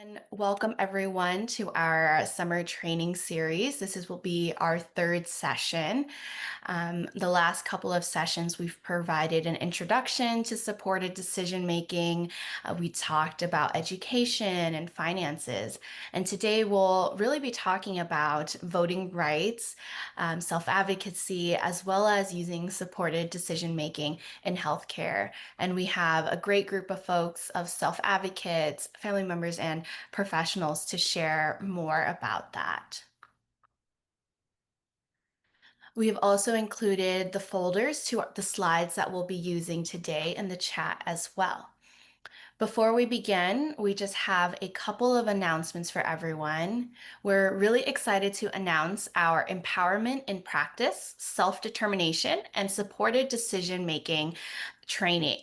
And welcome everyone to our summer training series. Will be our third session. The last couple of sessions, we've provided an introduction to supported decision making. We talked about education and finances. And today we'll really be talking about voting rights, self-advocacy, as well as using supported decision making in healthcare. And we have a great group of folks of self-advocates, family members, and professionals to share more about that. We have also included the folders to the slides that we'll be using today in the chat as well. Before we begin, we just have a couple of announcements for everyone. We're really excited to announce our Empowerment in Practice, Self-Determination, and Supported Decision-Making training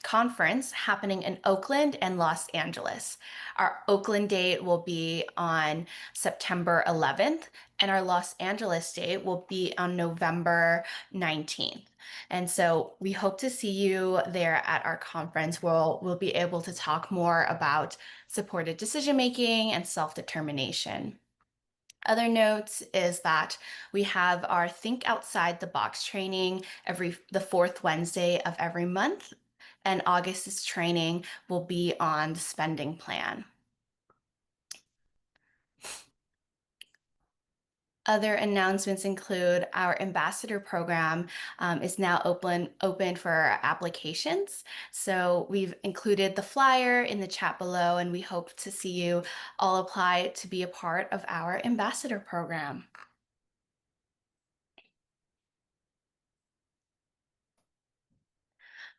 conference happening in Oakland and Los Angeles. Our Oakland date will be on September 11th, and our Los Angeles date will be on November 19th. And so we hope to see you there at our conference. We'll be able to talk more about supported decision making and self-determination. Other notes is that we have our Think Outside the Box training the fourth Wednesday of every month, and August's training will be on the spending plan. Other announcements include our ambassador program is now open for applications. So we've included the flyer in the chat below, and we hope to see you all apply to be a part of our ambassador program.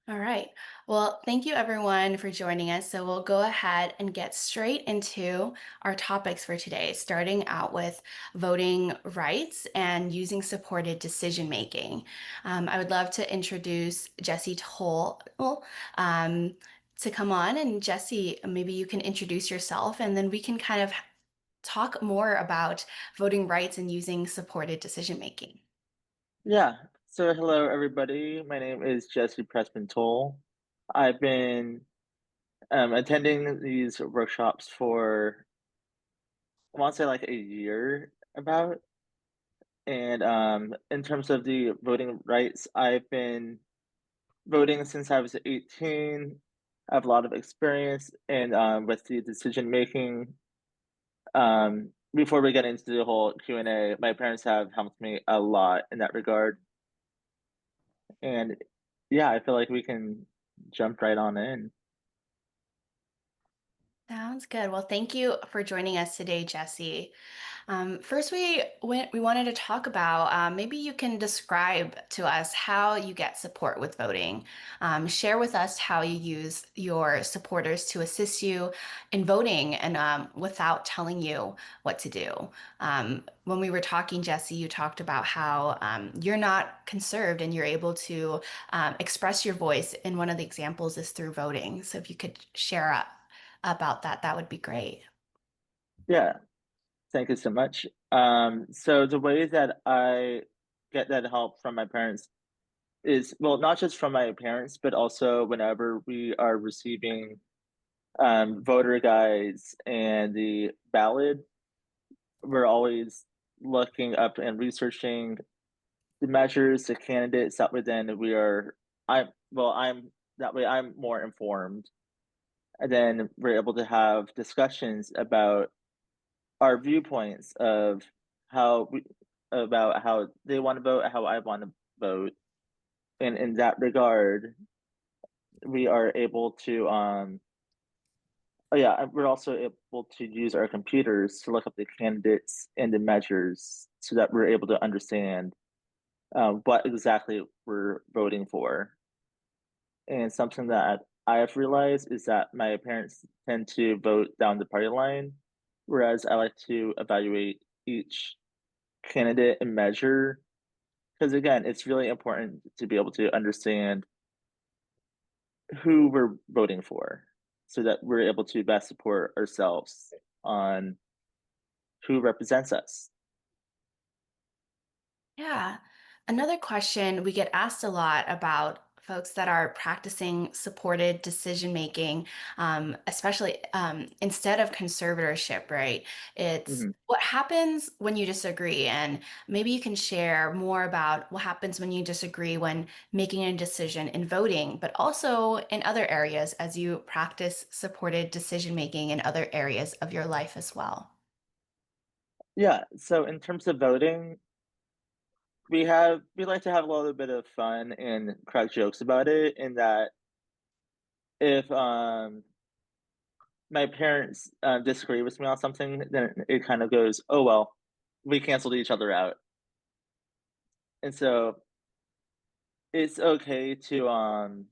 All right. Well, thank you everyone for joining us. So we'll go ahead and get straight into our topics for today, starting out with voting rights and using supported decision making. I would love to introduce Jessie Toll to come on. And Jessie, maybe you can introduce yourself and then we can kind of talk more about voting rights and using supported decision making. Yeah. So hello everybody. My name is Jesse Pressman Toll. I've been attending these workshops for I want to say like a year about. And in terms of the voting rights, I've been voting since I was 18. I have a lot of experience in with the decision making. Before we get into the whole Q&A, my parents have helped me a lot in that regard. And yeah, I feel like we can jump right on in. Sounds good. Well, thank you for joining us today, Jesse. First, we wanted to talk about maybe you can describe to us how you get support with voting. Share with us how you use your supporters to assist you in voting and without telling you what to do. When we were talking, Jesse, you talked about how you're not conserved and you're able to express your voice. And one of the examples is through voting. So if you could share about that, that would be great. Yeah, thank you so much. So the way that I get that help from my parents is, well, not just from my parents, but also whenever we are receiving voter guides and the ballot, we're always looking up and researching the measures, the candidates that would then I'm that way I'm more informed. And then we're able to have discussions about our viewpoints of how we about how they want to vote, how I want to vote. And in that regard, we are able to oh yeah, we're also able to use our computers to look up the candidates and the measures so that we're able to understand what exactly we're voting for. And something that I have realized is that my parents tend to vote down the party line, whereas I like to evaluate each candidate and measure. Because again, it's really important to be able to understand who we're voting for so that we're able to best support ourselves on who represents us. Yeah. Another question we get asked a lot about folks that are practicing supported decision making, especially instead of conservatorship, right? It's Mhm. what happens when you disagree. And maybe you can share more about what happens when you disagree when making a decision in voting, but also in other areas as you practice supported decision making in other areas of your life as well. Yeah, so in terms of voting, we like to have a little bit of fun and crack jokes about it in that if, my parents, disagree with me on something, then it kind of goes, "Oh, well, we canceled each other out." And so it's okay to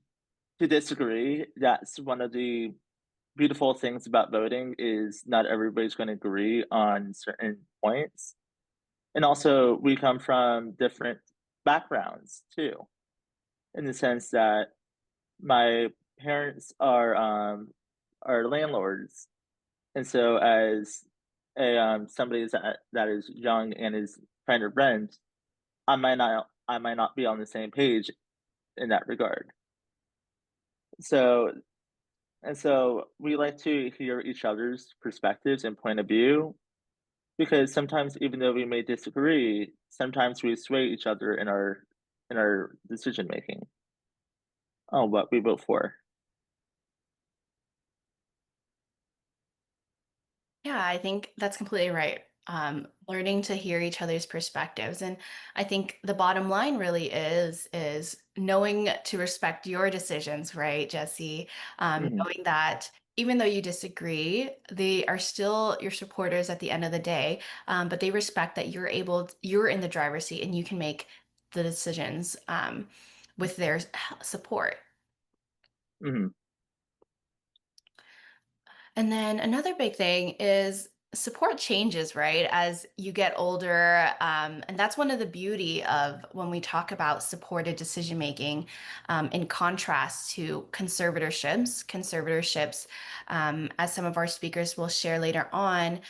disagree. That's one of the beautiful things about voting is not everybody's gonna agree on certain points. And also, we come from different backgrounds too, in the sense that my parents are landlords, and so as somebody that is young and is trying to rent, I might not be on the same page in that regard. So so we like to hear each other's perspectives and point of view because sometimes even though we may disagree, sometimes we sway each other in our decision making on what we vote for. Yeah, I think that's completely right. Learning to hear each other's perspectives, and I think the bottom line really is knowing to respect your decisions, right, Jesse? Mhm, Knowing that even though you disagree, they are still your supporters at the end of the day, but they respect that you're in the driver's seat and you can make the decisions with their support. mhm, And then another big thing is support changes, right? As you get older. And that's one of the beauty of when we talk about supported decision making, in contrast to conservatorships. Conservatorships, as some of our speakers will share later on,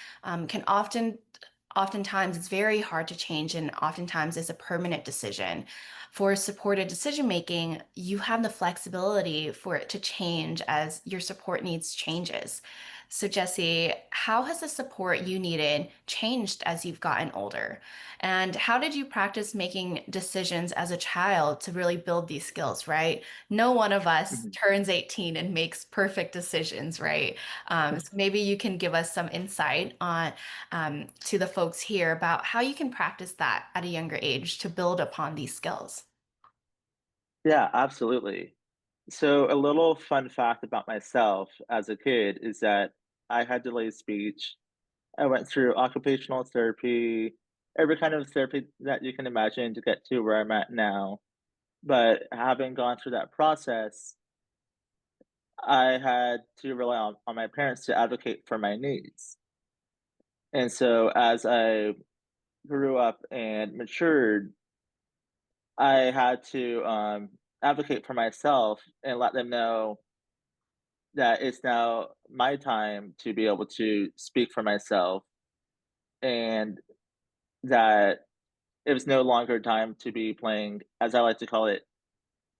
can oftentimes it's very hard to change and oftentimes is a permanent decision. For supported decision making, you have the flexibility for it to change as your support needs changes. So, Jesse, how has the support you needed changed as you've gotten older? And how did you practice making decisions as a child to really build these skills, right? No one of us mhm. turns 18 and makes perfect decisions, right? So maybe you can give us some insight on to the folks here about how you can practice that at a younger age to build upon these skills. Yeah, absolutely. So a little fun fact about myself as a kid is that I had delayed speech. I went through occupational therapy, every kind of therapy that you can imagine to get to where I'm at now. But having gone through that process, I had to rely on my parents to advocate for my needs. And so as I grew up and matured, I had to advocate for myself and let them know that it's now my time to be able to speak for myself and that it was no longer time to be playing, as I like to call it,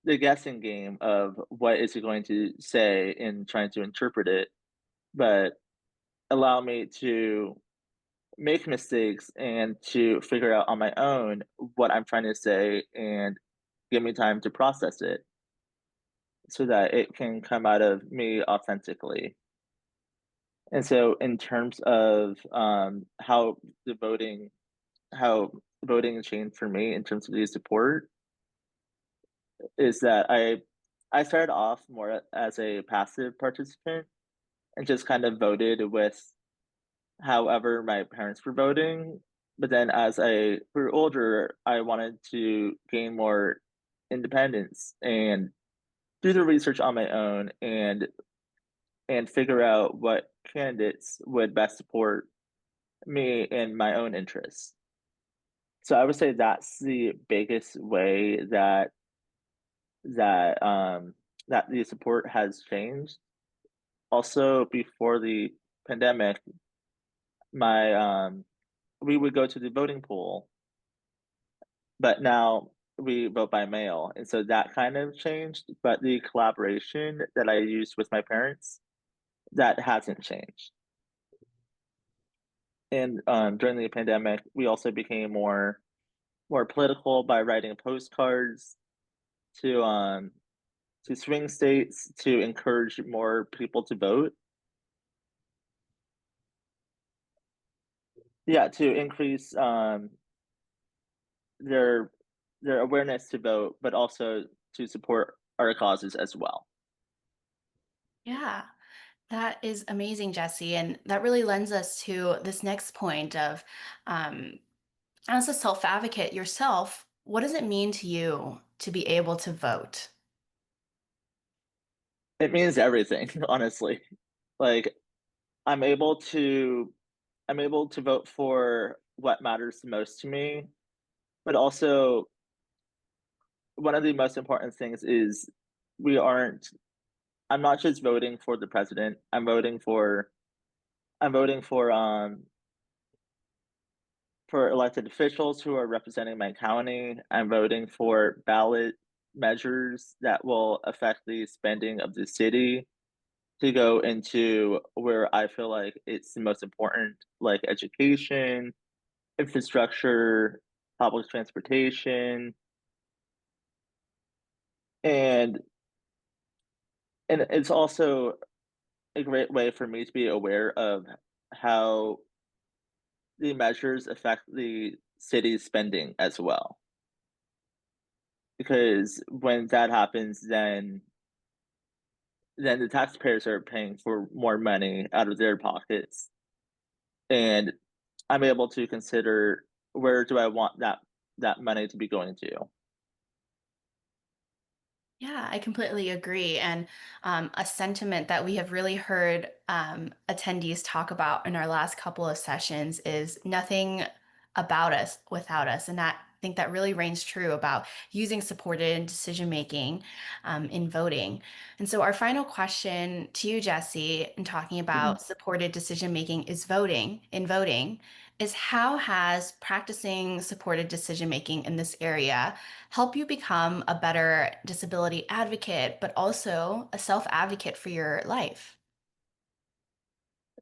the guessing game of what is he going to say and trying to interpret it, but allow me to make mistakes and to figure out on my own what I'm trying to say and give me time to process it so that it can come out of me authentically. And so in terms of the voting how voting changed for me in terms of the support is that I started off more as a passive participant and just kind of voted with however my parents were voting. But then as I grew older, I wanted to gain more independence and do the research on my own and figure out what candidates would best support me and my own interests. So I would say that's the biggest way that that the support has changed. Also, before the pandemic, my we would go to the voting pool, but now we vote by mail, and so that kind of changed, but the collaboration that I used with my parents, that hasn't changed. And, during the pandemic, we also became more political by writing postcards to, to swing states to encourage more people to vote. Yeah, to increase, their their awareness to vote, but also to support our causes as well. Yeah. That is amazing, Jesse. And that really lends us to this next point of, um, as a self advocate yourself, what does it mean to you to be able to vote? It means everything, honestly. Like, I'm able to I'm able to vote for what matters the most to me, but also one of the most important things is we aren't I'm not just voting for the president. I'm voting for elected officials who are representing my county. I'm voting for ballot measures that will affect the spending of the city to go into where I feel like it's the most important, like education, infrastructure, public transportation, and and it's also a great way for me to be aware of how the measures affect the city's spending as well. Because when that happens, then the taxpayers are paying for more money out of their pockets, and I'm able to consider where do I want that money to be going to. Yeah, I completely agree. And a sentiment that we have really heard attendees talk about in our last couple of sessions is nothing about us without us. And that I think that really reigns true about using supported decision making in voting. And so, our final question to you, Jesse, in talking Mhm. about supported decision making is voting, is how has practicing supported decision making in this area help you become a better disability advocate, but also a self advocate for your life?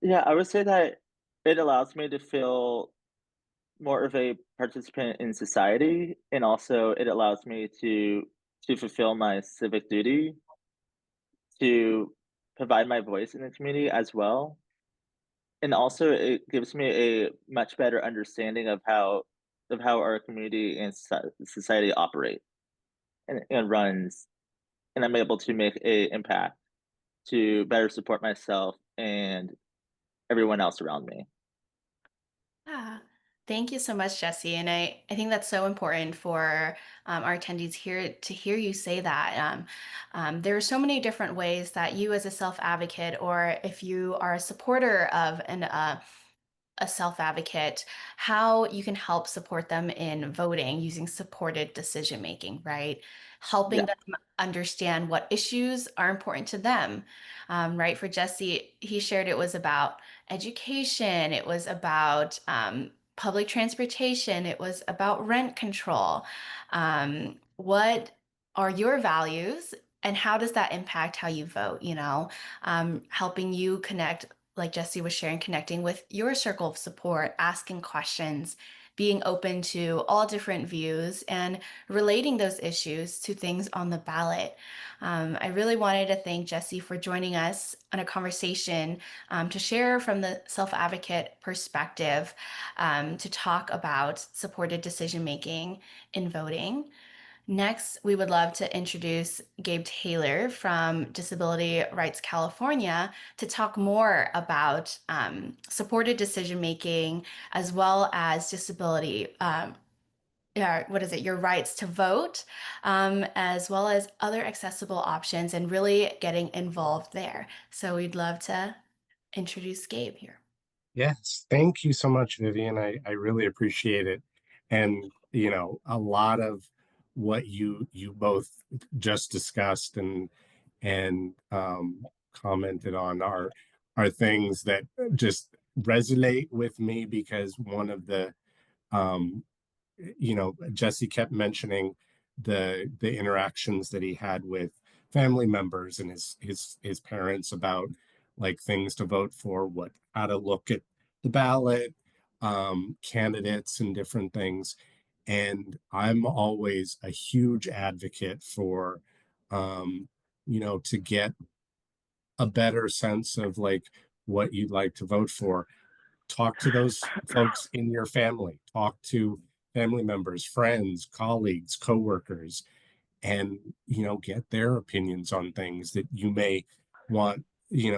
Yeah, I would say that it allows me to feel more of a participant in society, and also it allows me to fulfill my civic duty to provide my voice in the community as well. And also it gives me a much better understanding of how our community and society operate and runs, and I'm able to make a impact to better support myself and everyone else around me. Yeah. Thank you so much, Jesse. And I think that's so important for our attendees here to hear you say that. There are so many different ways that you, as a self advocate, or if you are a supporter of a self advocate, how you can help support them in voting using supported decision making, right? Helping Yeah, them understand what issues are important to them, right? For Jesse, he shared it was about education, it was about public transportation, it was about rent control. What are your values? And how does that impact how you vote? Helping you connect, like Jesse was sharing, connecting with your circle of support, asking questions, being open to all different views, and relating those issues to things on the ballot. I really wanted to thank Jesse for joining us on a conversation to share from the self advocate perspective, to talk about supported decision making in voting. Next, we would love to introduce Gabe Taylor from Disability Rights California to talk more about supported decision making as well as disability. Yeah, what is it? Your rights to vote, as well as other accessible options, and really getting involved there. So we'd love to introduce Gabe here. Yes, thank you so much, Vivian. I really appreciate it. And a lot of what you both just discussed and commented on are things that just resonate with me because one of the Jesse kept mentioning the interactions that he had with family members and his parents about like things to vote for, what how to look at the ballot, candidates and different things. And I'm always a huge advocate for, to get a better sense of like what you'd like to vote for. Talk to those folks in your family, talk to family members, friends, colleagues, coworkers, and get their opinions on things that you may want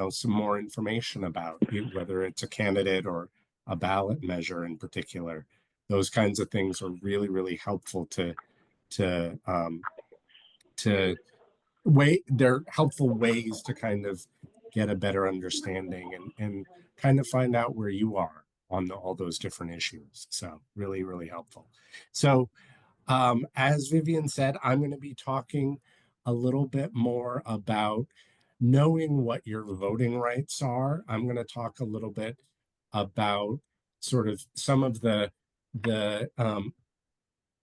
some more information about, whether it's a candidate or a ballot measure in particular. Those kinds of things are really really helpful to to they're helpful ways to kind of get a better understanding and kind of find out where you are on all those different issues. So really really helpful. So as Vivian said, I'm going to be talking a little bit more about knowing what your voting rights are. I'm going to talk a little bit about sort of some of the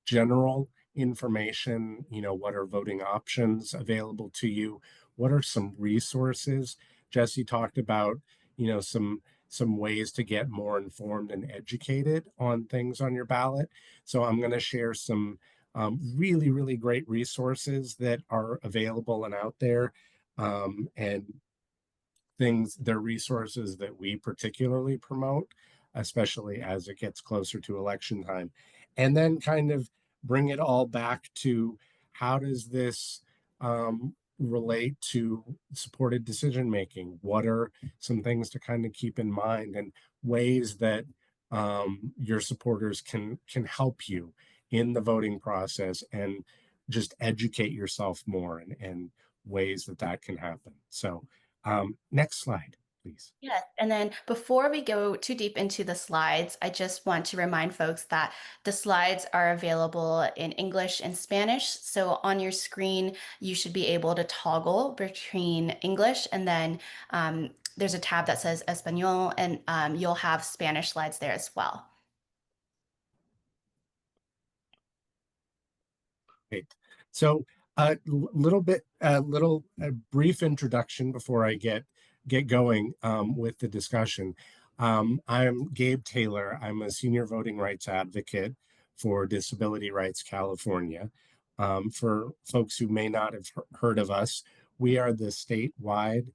general information, what are voting options available to you? What are some resources? Jesse talked about, some ways to get more informed and educated on things on your ballot. So I'm going to share some really, really great resources that are available and out there. And they're resources that we particularly promote, especially as it gets closer to election time. And then kind of bring it all back to how does this relate to supported decision making? What are some things to kind of keep in mind and ways that your supporters can help you in the voting process and just educate yourself more and ways that that can happen. So next slide, please. Yes, and then before we go too deep into the slides, I just want to remind folks that the slides are available in English and Spanish. So on your screen, you should be able to toggle between English and then there's a tab that says Espanol, and you'll have Spanish slides there as well. Great. So a brief introduction before I get going with the discussion. I'm Gabe Taylor. I'm a senior voting rights advocate for Disability Rights California. For folks who may not have heard of us, we are the statewide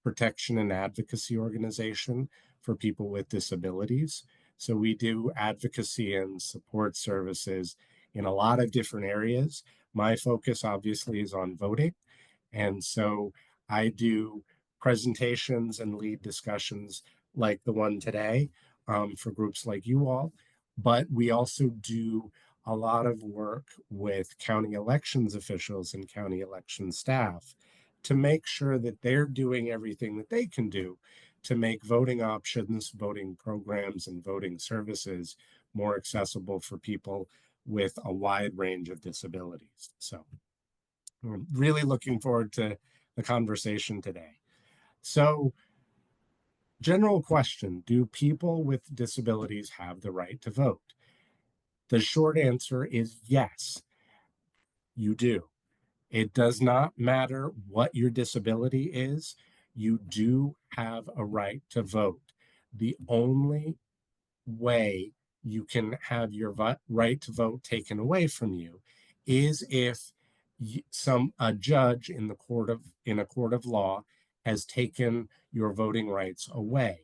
protection and advocacy organization for people with disabilities. So we do advocacy and support services in a lot of different areas. My focus obviously is on voting. And so I do presentations and lead discussions like the one today for groups like you all. But we also do a lot of work with county elections officials and county election staff to make sure that they're doing everything that they can do to make voting options, voting programs, and voting services more accessible for people with a wide range of disabilities. So I'm really looking forward to the conversation today. So, general question, do people with disabilities have the right to vote? The short answer is yes, you do. It does not matter what your disability is, you do have a right to vote. The only way you can have your right to vote taken away from you is if a judge in a court of law has taken your voting rights away.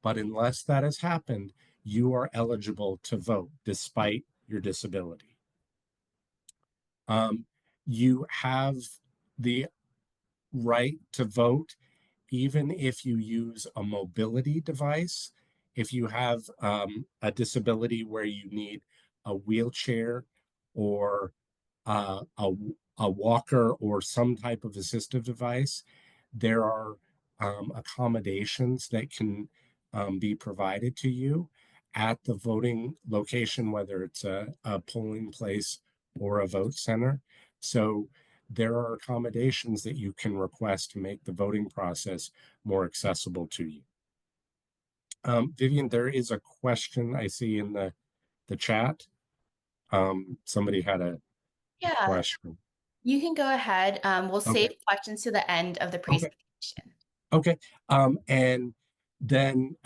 But unless that has happened, you are eligible to vote despite your disability. You have the right to vote even if you use a mobility device. If you have a disability where you need a wheelchair or uh, a, a walker or some type of assistive device, there are accommodations that can be provided to you at the voting location, whether it's a polling place or a vote center. So there are accommodations that you can request to make the voting process more accessible to you. Vivian, there is a question I see in the chat. Somebody had Yeah, question. you can go ahead. We'll Okay. save questions to the end of the Okay. presentation. Okay. And then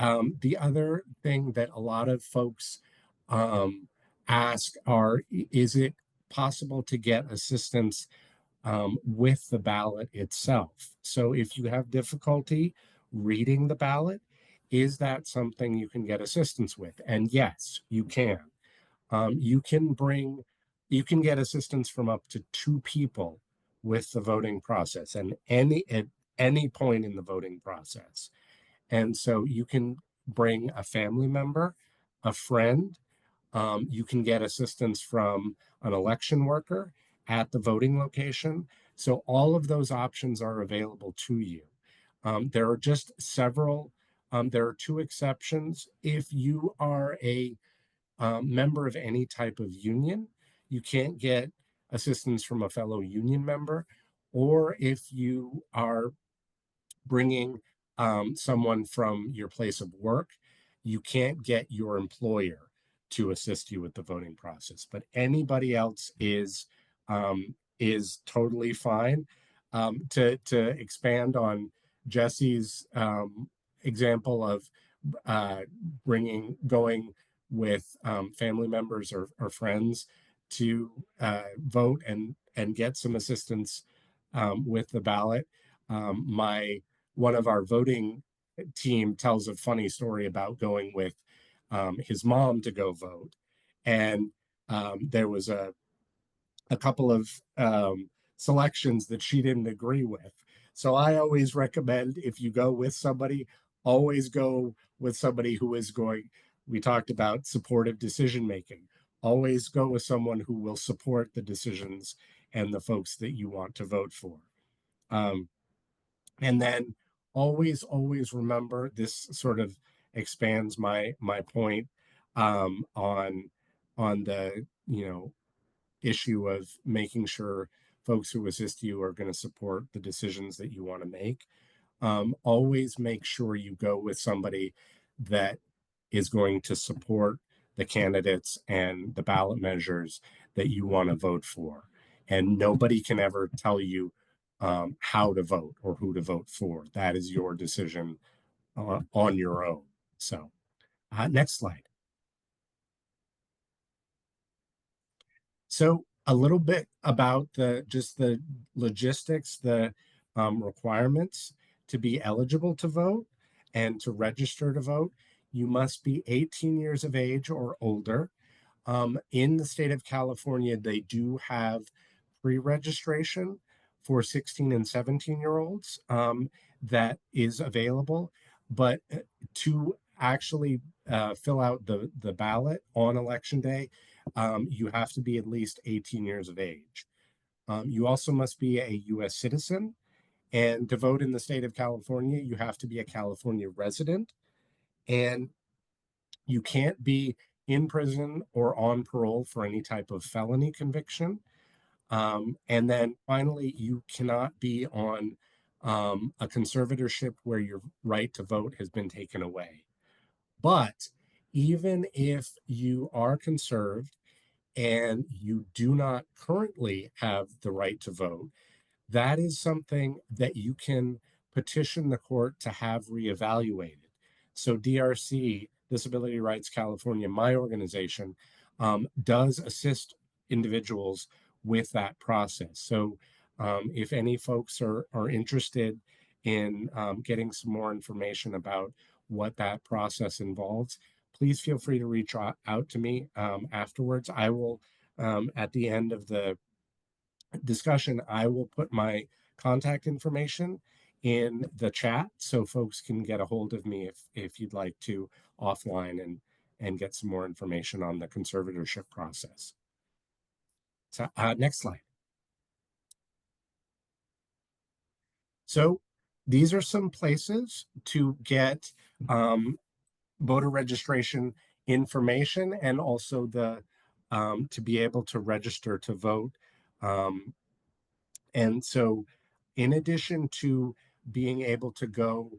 the other thing that a lot of folks um, ask are, is it possible to get assistance with the ballot itself? So if you have difficulty reading the ballot, is that something you can get assistance with? And yes, you can. You can you can get assistance from up to two people with the voting process, and at any point in the voting process. And so you can bring a family member, a friend. You can get assistance from an election worker at the voting location. So all of those options are available to you. There are just several. There are two exceptions. If you are a member of any type of union, you can't get assistance from a fellow union member. Or if you are bringing someone from your place of work, you can't get your employer to assist you with the voting process. But anybody else is totally fine. To expand on Jesse's example of uh, going with family members or friends to vote and get some assistance with the ballot. My One of our voting team tells a funny story about going with his mom to go vote, and there was a couple of selections that she didn't agree with. So I always recommend, if you go with somebody, always go with somebody who is going. We talked about supportive decision making. Always go with someone who will support the decisions and the folks that you want to vote for. Um, and then always remember, this sort of expands my point on the issue of making sure folks who assist you are going to support the decisions that you want to make. Always make sure you go with somebody that is going to support the candidates and the ballot measures that you want to vote for. And nobody can ever tell you how to vote or who to vote for. That is your decision on your own. So, next slide. So a little bit about the logistics, the requirements to be eligible to vote and to register to vote. You must be 18 years of age or older. In the state of California, they do have pre-registration for 16 and 17-year-olds that is available. But to actually fill out the ballot on election day, you have to be at least 18 years of age. You also must be a U.S. citizen. And to vote in the state of California, you have to be a California resident. And you can't be in prison or on parole for any type of felony conviction. And then finally, you cannot be on a conservatorship where your right to vote has been taken away. But even if you are conserved and you do not currently have the right to vote, that is something that you can petition the court to have reevaluated. So DRC, Disability Rights California, my organization, does assist individuals with that process. So if any folks are interested in getting some more information about what that process involves, please feel free to reach out to me afterwards. I will, at the end of the discussion, I will put my contact information in the chat so folks can get a hold of me if you'd like to offline and get some more information on the conservatorship process. So next slide. So these are some places to get voter registration information, and also the to be able to register to vote. And so in addition to being able to go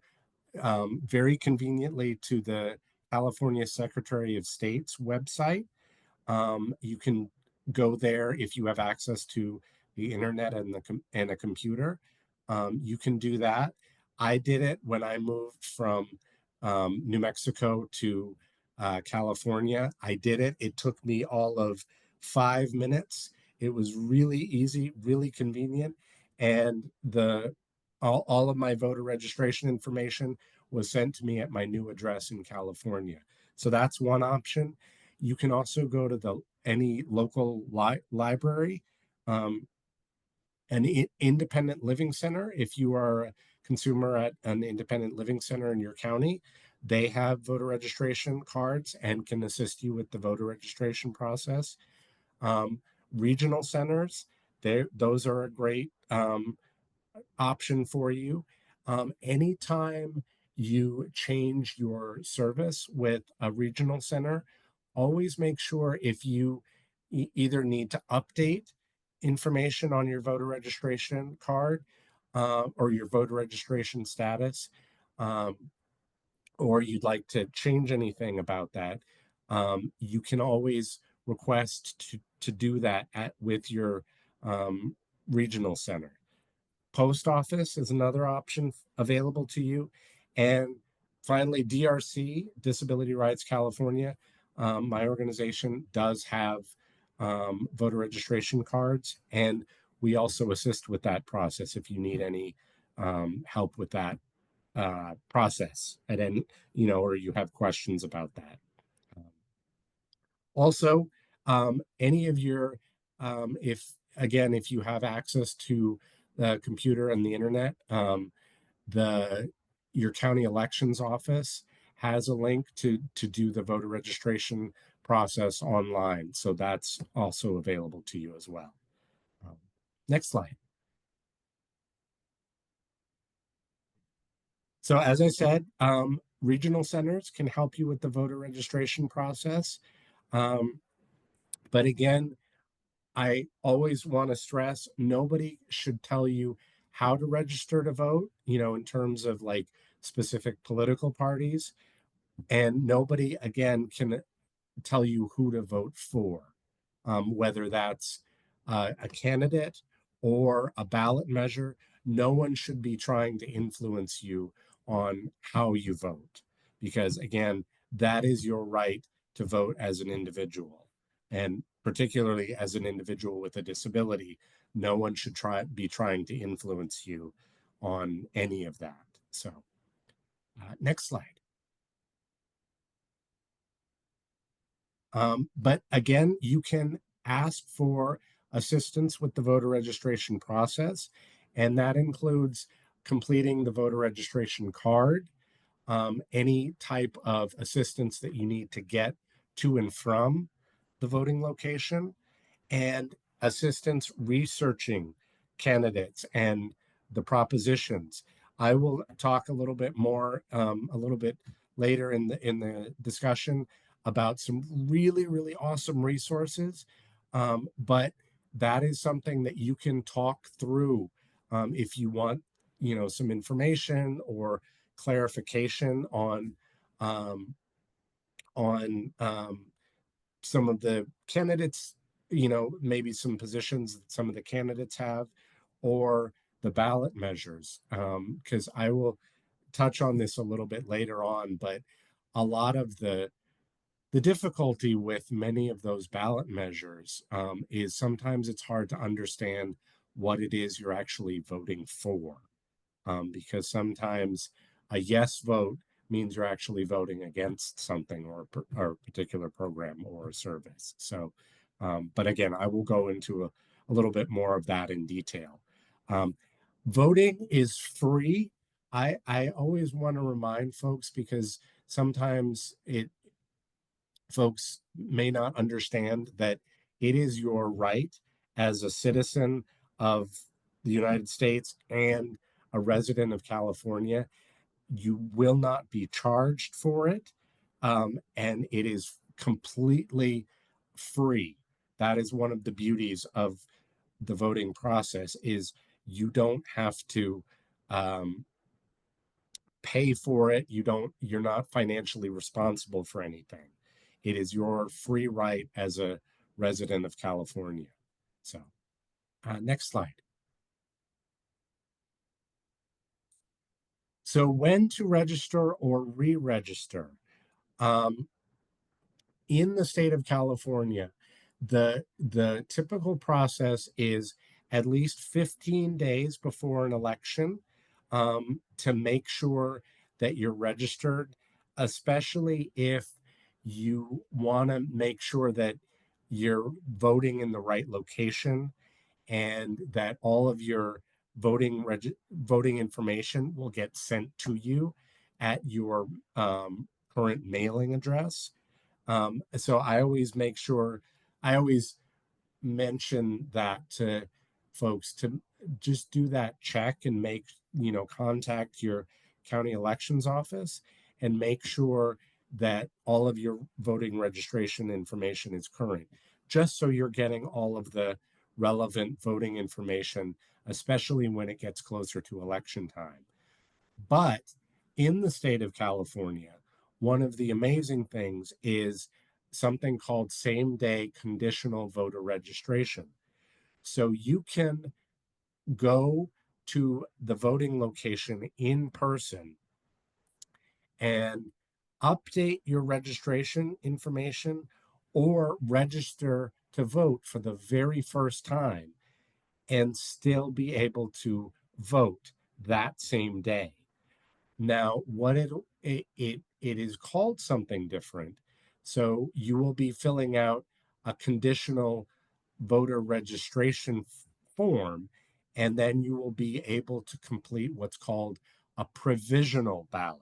very conveniently to the California Secretary of State's website, you can go there if you have access to the internet and a computer. You can do that. I did it when I moved from New Mexico to California. I did it. It took me all of 5 minutes. It was really easy, really convenient, and the all of my voter registration information was sent to me at my new address in California. So that's one option. You can also go to the any local library, um, an independent living center. If you are a consumer at an independent living center in your county, they have voter registration cards and can assist you with the voter registration process. Um, Regional centers, those are a great option for you. Anytime you change your service with a regional center, always make sure if you either need to update information on your voter registration card or your voter registration status, um, or you'd like to change anything about that, you can always request to do that with your regional center. Post office is another option available to you. And finally, DRC, Disability Rights California, my organization does have voter registration cards, and we also assist with that process if you need any help with that process at any, or you have questions about that. Also, any of your, if you have access to the computer and the internet, the your county elections office has a link to do the voter registration process online. So that's also available to you as well. Um, Next slide. So as I said, regional centers can help you with the voter registration process. Um, but again, I always want to stress nobody should tell you how to register to vote, in terms of like specific political parties. And nobody, again, can tell you who to vote for, whether that's a candidate or a ballot measure. No one should be trying to influence you on how you vote, because again, that is your right to vote as an individual, and particularly as an individual with a disability. No one should be trying to influence you on any of that. So, next slide. But again, you can ask for assistance with the voter registration process, and that includes completing the voter registration card, any type of assistance that you need to get to and from the voting location, and assistance researching candidates and the propositions. I will talk a little bit more, a little bit later in the discussion about some really really awesome resources, but that is something that you can talk through if you want, some information or clarification um, on some of the candidates, maybe some positions that some of the candidates have, or the ballot measures. Because I will touch on this a little bit later on, but a lot of the difficulty with many of those ballot measures is sometimes it's hard to understand what it is you're actually voting for, because sometimes a yes vote means you're actually voting against something or a particular program or a service. So, but again, I will go into a little bit more of that in detail. Um, Voting is free. I always want to remind folks, because sometimes folks may not understand that it is your right as a citizen of the United States and a resident of California. You will not be charged for it, and it is completely free. That is one of the beauties of the voting process, is you don't have to um, pay for it. You're not financially responsible for anything. It is your free right as a resident of California. So, next slide. So when to register or re-register? Um, in the state of California, the typical process is at least 15 days before an election, to make sure that you're registered, especially if you want to make sure that you're voting in the right location and that all of your voting information will get sent to you at your current mailing address. So I always make sure, I always mention that to folks to just do that check and make, contact your county elections office and make sure that all of your voting registration information is current, just so you're getting all of the relevant voting information, especially when it gets closer to election time. But in the state of California, one of the amazing things is something called same day conditional voter registration. So you can go to the voting location in person and update your registration information or register to vote for the very first time and still be able to vote that same day. Now, what it is called something different. So you will be filling out a conditional voter registration form, and then you will be able to complete what's called a provisional ballot.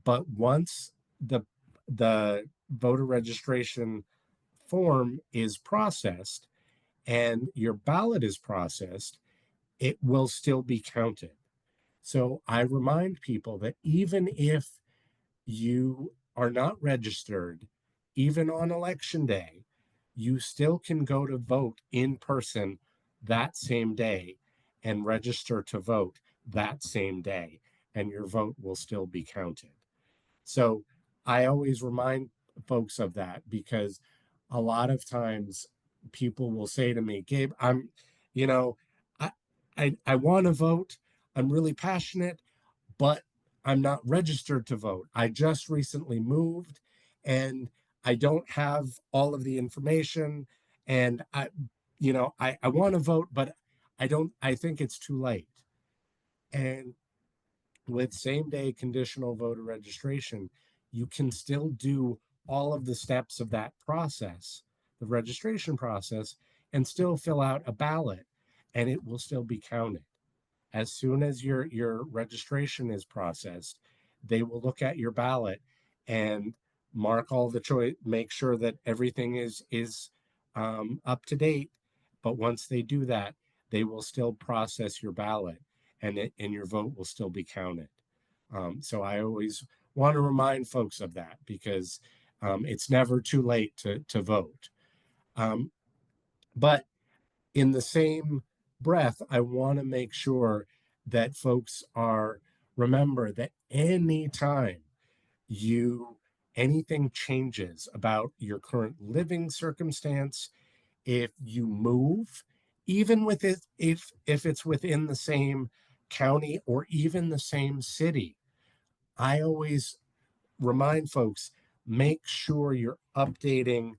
But once the voter registration form is processed and your ballot is processed, it will still be counted. So I remind people that even if you are not registered, even on election day, you still can go to vote in person that same day and register to vote that same day, and your vote will still be counted. So I always remind folks of that because a lot of times people will say to me, Gabe, you know, I I want to vote. I'm really passionate, but I'm not registered to vote. I just recently moved and I don't have all of the information. And I want to vote, but I think it's too late. And with same day conditional voter registration, you can still do all of the steps of that process, the registration process, and still fill out a ballot and it will still be counted. As soon as your registration is processed, they will look at your ballot and mark all the choice, make sure that everything is up to date. But once they do that, they will still process your ballot, and your vote will still be counted. So I always want to remind folks of that because it's never too late to vote. Um, but in the same breath, I want to make sure that folks are remember that anytime you anything changes about your current living circumstance, if you move, even with it, if it's within the same county or even the same city, I always remind folks make sure you're updating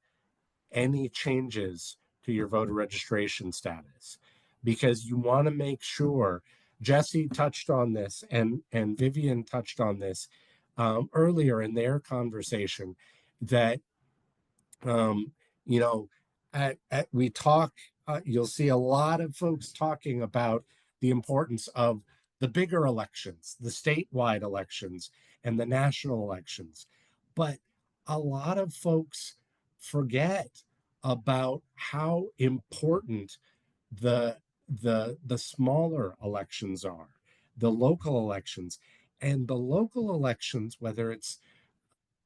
any changes to your voter registration status because you want to make sure. Jesse touched on this and Vivian touched on this earlier in their conversation that um, you know we talk you'll see a lot of folks talking about the importance of the bigger elections, the statewide elections and the national elections, but a lot of folks forget about how important the the smaller elections are, the local elections. And the local elections, whether it's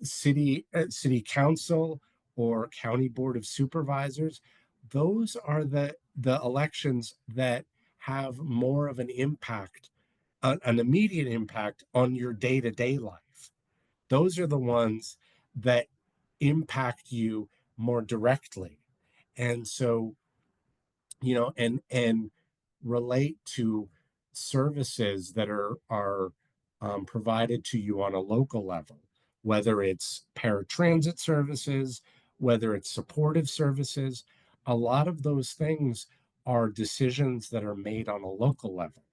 city council or county board of supervisors, those are the elections that have more of an impact, an immediate impact on your day-to-day life. Those are the ones that impact you more directly. And so, and relate to services that are provided to you on a local level, whether it's paratransit services, whether it's supportive services. A lot of those things are decisions that are made on a local level.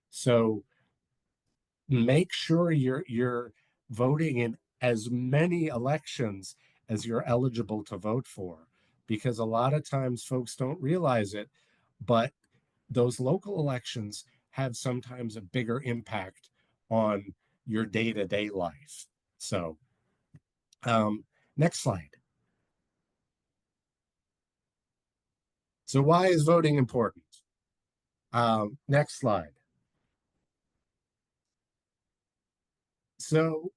So make sure you're voting in as many elections as you're eligible to vote for, because a lot of times folks don't realize it, but those local elections have sometimes a bigger impact on your day-to-day life. So next slide. So why is voting important? Next slide. So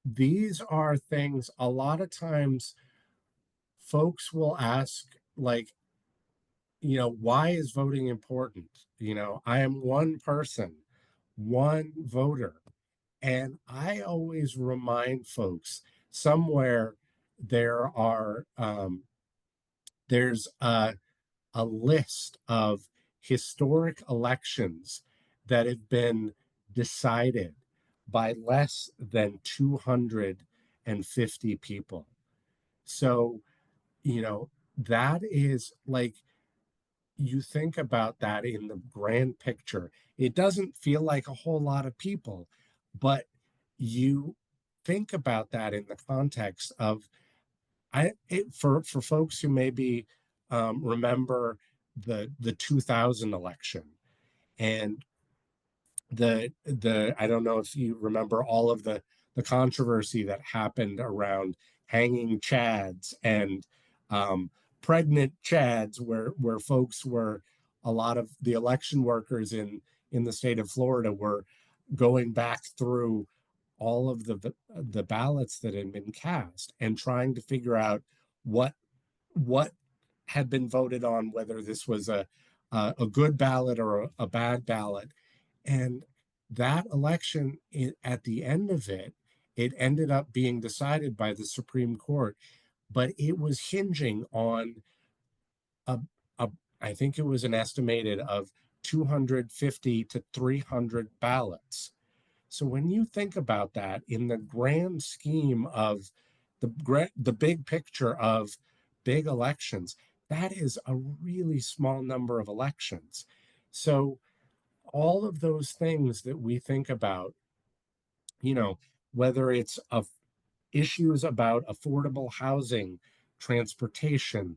these are things a lot of times folks will ask, like, why is voting important? I am one person, one voter. And I always remind folks somewhere there are there's a list of historic elections that have been decided by less than 250 people. So, that is like, you think about that in the grand picture, it doesn't feel like a whole lot of people, but you think about that in the context of for folks who maybe remember the 2000 election, and the I don't know if you remember all of the controversy that happened around hanging chads and um, pregnant chads, where folks were, a lot of the election workers in the state of Florida were going back through all of the ballots that had been cast and trying to figure out what had been voted on, whether this was a good ballot or a bad ballot. And that election, at the end of it, it ended up being decided by the Supreme Court, but it was hinging on a, a I think it was an estimated of 250 to 300 ballots. So when you think about that in the grand scheme of the big picture of big elections, that is a really small number of elections. So all of those things that we think about, you know, whether it's issues about affordable housing, transportation,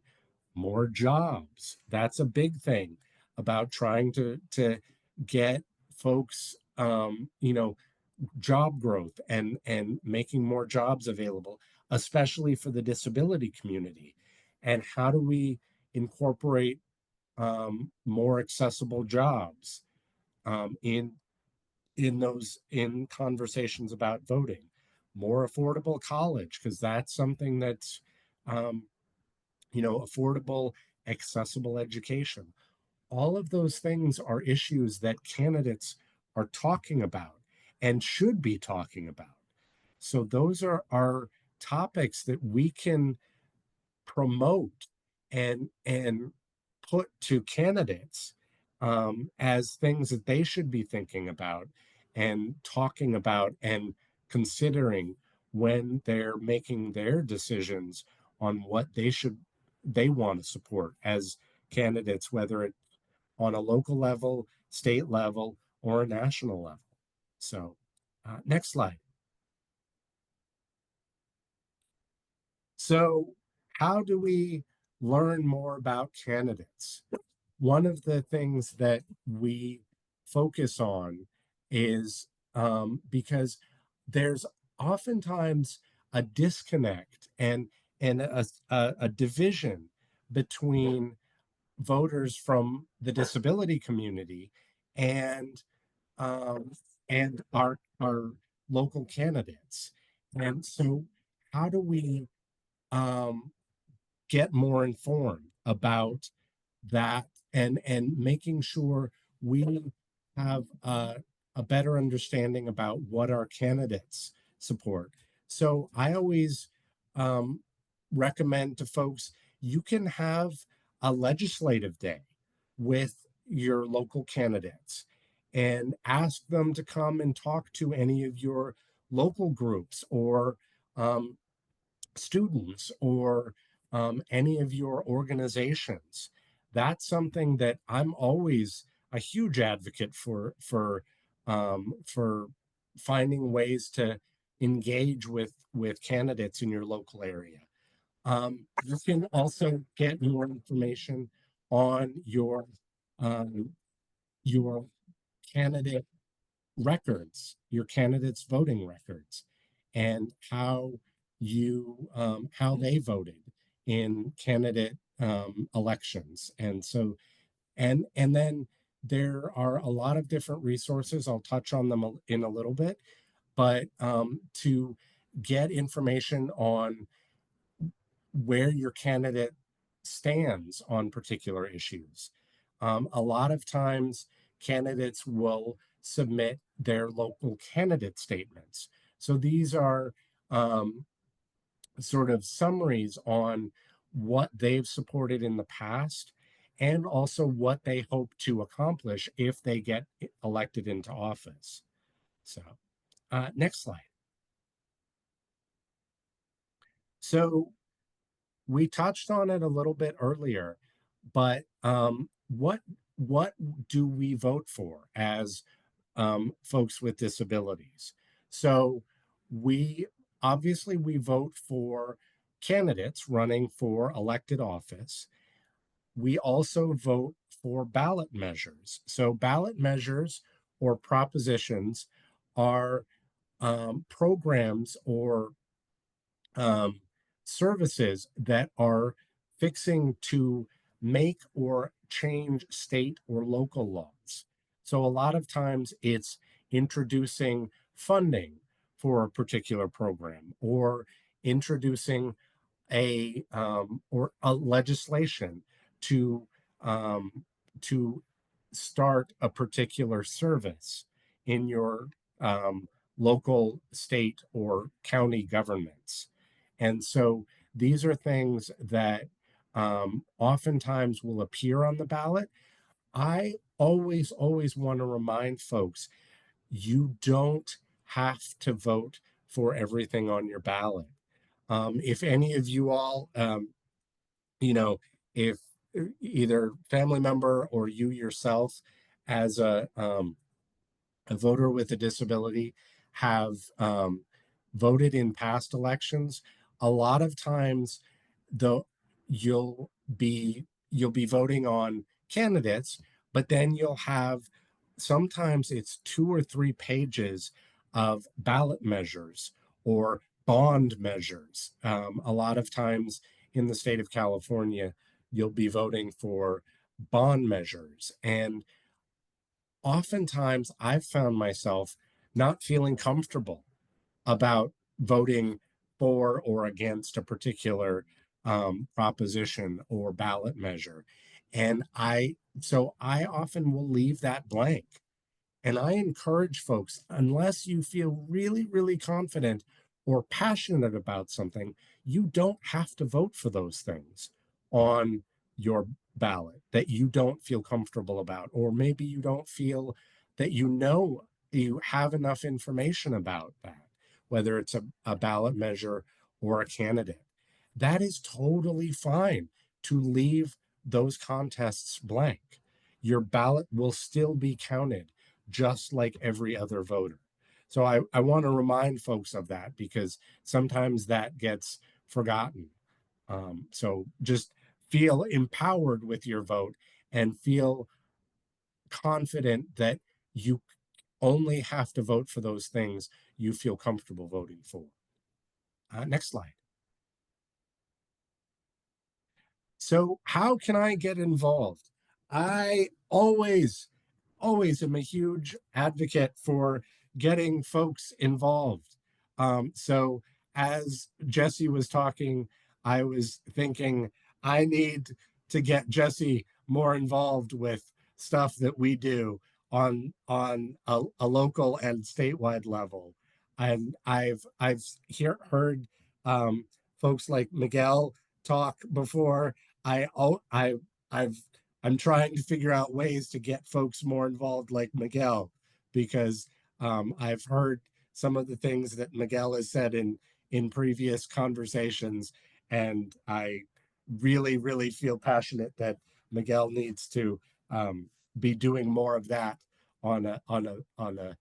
more jobs, that's a big thing about trying to get folks, job growth and making more jobs available, especially for the disability community. And how do we incorporate more accessible jobs in in conversations about voting? More affordable college, because that's something that's um, affordable, accessible education. All of those things are issues that candidates are talking about and should be talking about. So those are topics that we can promote and put to candidates as things that they should be thinking about and talking about and considering when they're making their decisions on what they want to support as candidates, whether it's on a local level, state level, or a national level. So next slide. So how do we learn more about candidates? One of the things that we focus on is because there's oftentimes a disconnect and a division between voters from the disability community and um, and our local candidates. And so, how do we um, get more informed about that and making sure we have a better understanding about what our candidates support? So I always recommend to folks, you can have a legislative day with your local candidates and ask them to come and talk to any of your local groups or um, students or any of your organizations. That's something that I'm always a huge advocate for finding ways to engage with candidates in your local area. You can also get more information on your candidate records, your candidates' voting records, and how they voted in candidate elections. And so and then there are a lot of different resources. I'll touch on them in a little bit, but to get information on where your candidate stands on particular issues. A lot of times, candidates will submit their local candidate statements. So these are sort of summaries on what they've supported in the past and also what they hope to accomplish if they get elected into office. So, next slide. So, we touched on it a little bit earlier, but what do we vote for as folks with disabilities? So we obviously we vote for candidates running for elected office. We also vote for ballot measures. So ballot measures or propositions are programs or um, services that are fixing to make or change state or local laws. So a lot of times it's introducing funding for a particular program or introducing a legislation to um, to start a particular service in your local, state, or county governments. And so these are things that oftentimes will appear on the ballot. I always want to remind folks you don't have to vote for everything on your ballot. If any of you all, you know, if either family member or you yourself, as a voter with a disability, have voted in past elections, a lot of times the you'll you'll be voting on candidates, but then you'll have sometimes it's 2 or 3 pages of ballot measures or bond measures. A lot of times in the state of California, you'll be voting for bond measures. And oftentimes I've found myself not feeling comfortable about voting for or against a particular proposition or ballot measure. And so I often will leave that blank. And I encourage folks, unless you feel really confident or passionate about something, you don't have to vote for those things on your ballot that you don't feel comfortable about, or maybe you don't feel that you have enough information about that, whether it's a ballot measure or a candidate. That is totally fine to leave those contests blank. Your ballot will still be counted just like every other voter. So I want to remind folks of that because sometimes that gets forgotten. So just feel empowered with your vote and feel confident that you only have to vote for those things you feel comfortable voting for. Next slide. So, how can I get involved? I always am a huge advocate for getting folks involved. So, as Jesse was talking, I was thinking I need to get Jesse more involved with stuff that we do on a local and statewide level. And I've heard folks like Miguel talk before. I oh I've I'm trying to figure out ways to get folks more involved like Miguel, because I've heard some of the things that Miguel has said in previous conversations, and I really feel passionate that Miguel needs to be doing more of that on a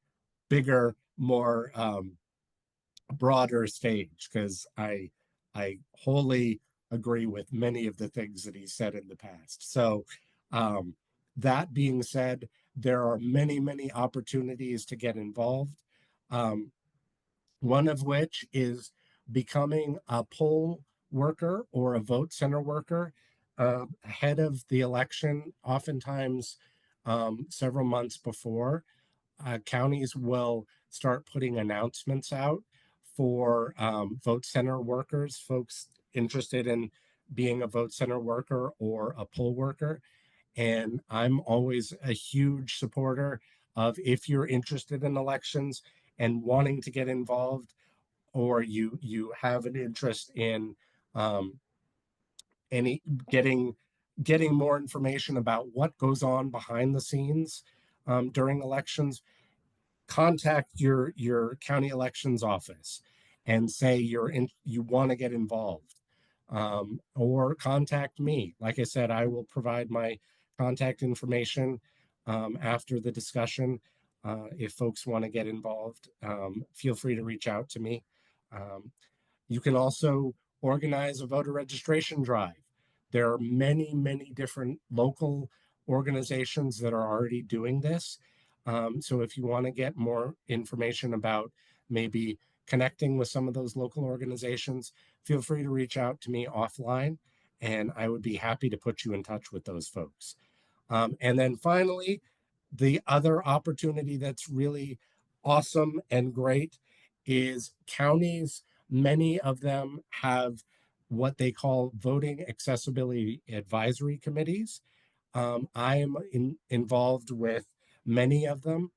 bigger, more broader stage, because I wholly agree with many of the things that he said in the past. So that being said, there are many opportunities to get involved. Um, one of which is becoming a poll worker or a vote center worker ahead of the election, oftentimes several months before. Counties will start putting announcements out for vote center workers, folks interested in being a vote center worker or a poll worker. And I'm always a huge supporter of, if you're interested in elections and wanting to get involved, or you have an interest in um, any getting more information about what goes on behind the scenes during elections, contact your county elections office and say you want to get involved, or contact me. Like I said, I will provide my contact information after the discussion. If folks want to get involved, feel free to reach out to me. um, you can also organize a voter registration drive. There are many different local organizations that are already doing this. So if you want to get more information about maybe connecting with some of those local organizations, feel free to reach out to me offline, and I would be happy to put you in touch with those folks. And then finally, the other opportunity that's really awesome and great is counties. Many of them have what they call voting accessibility advisory committees. I am involved with many of them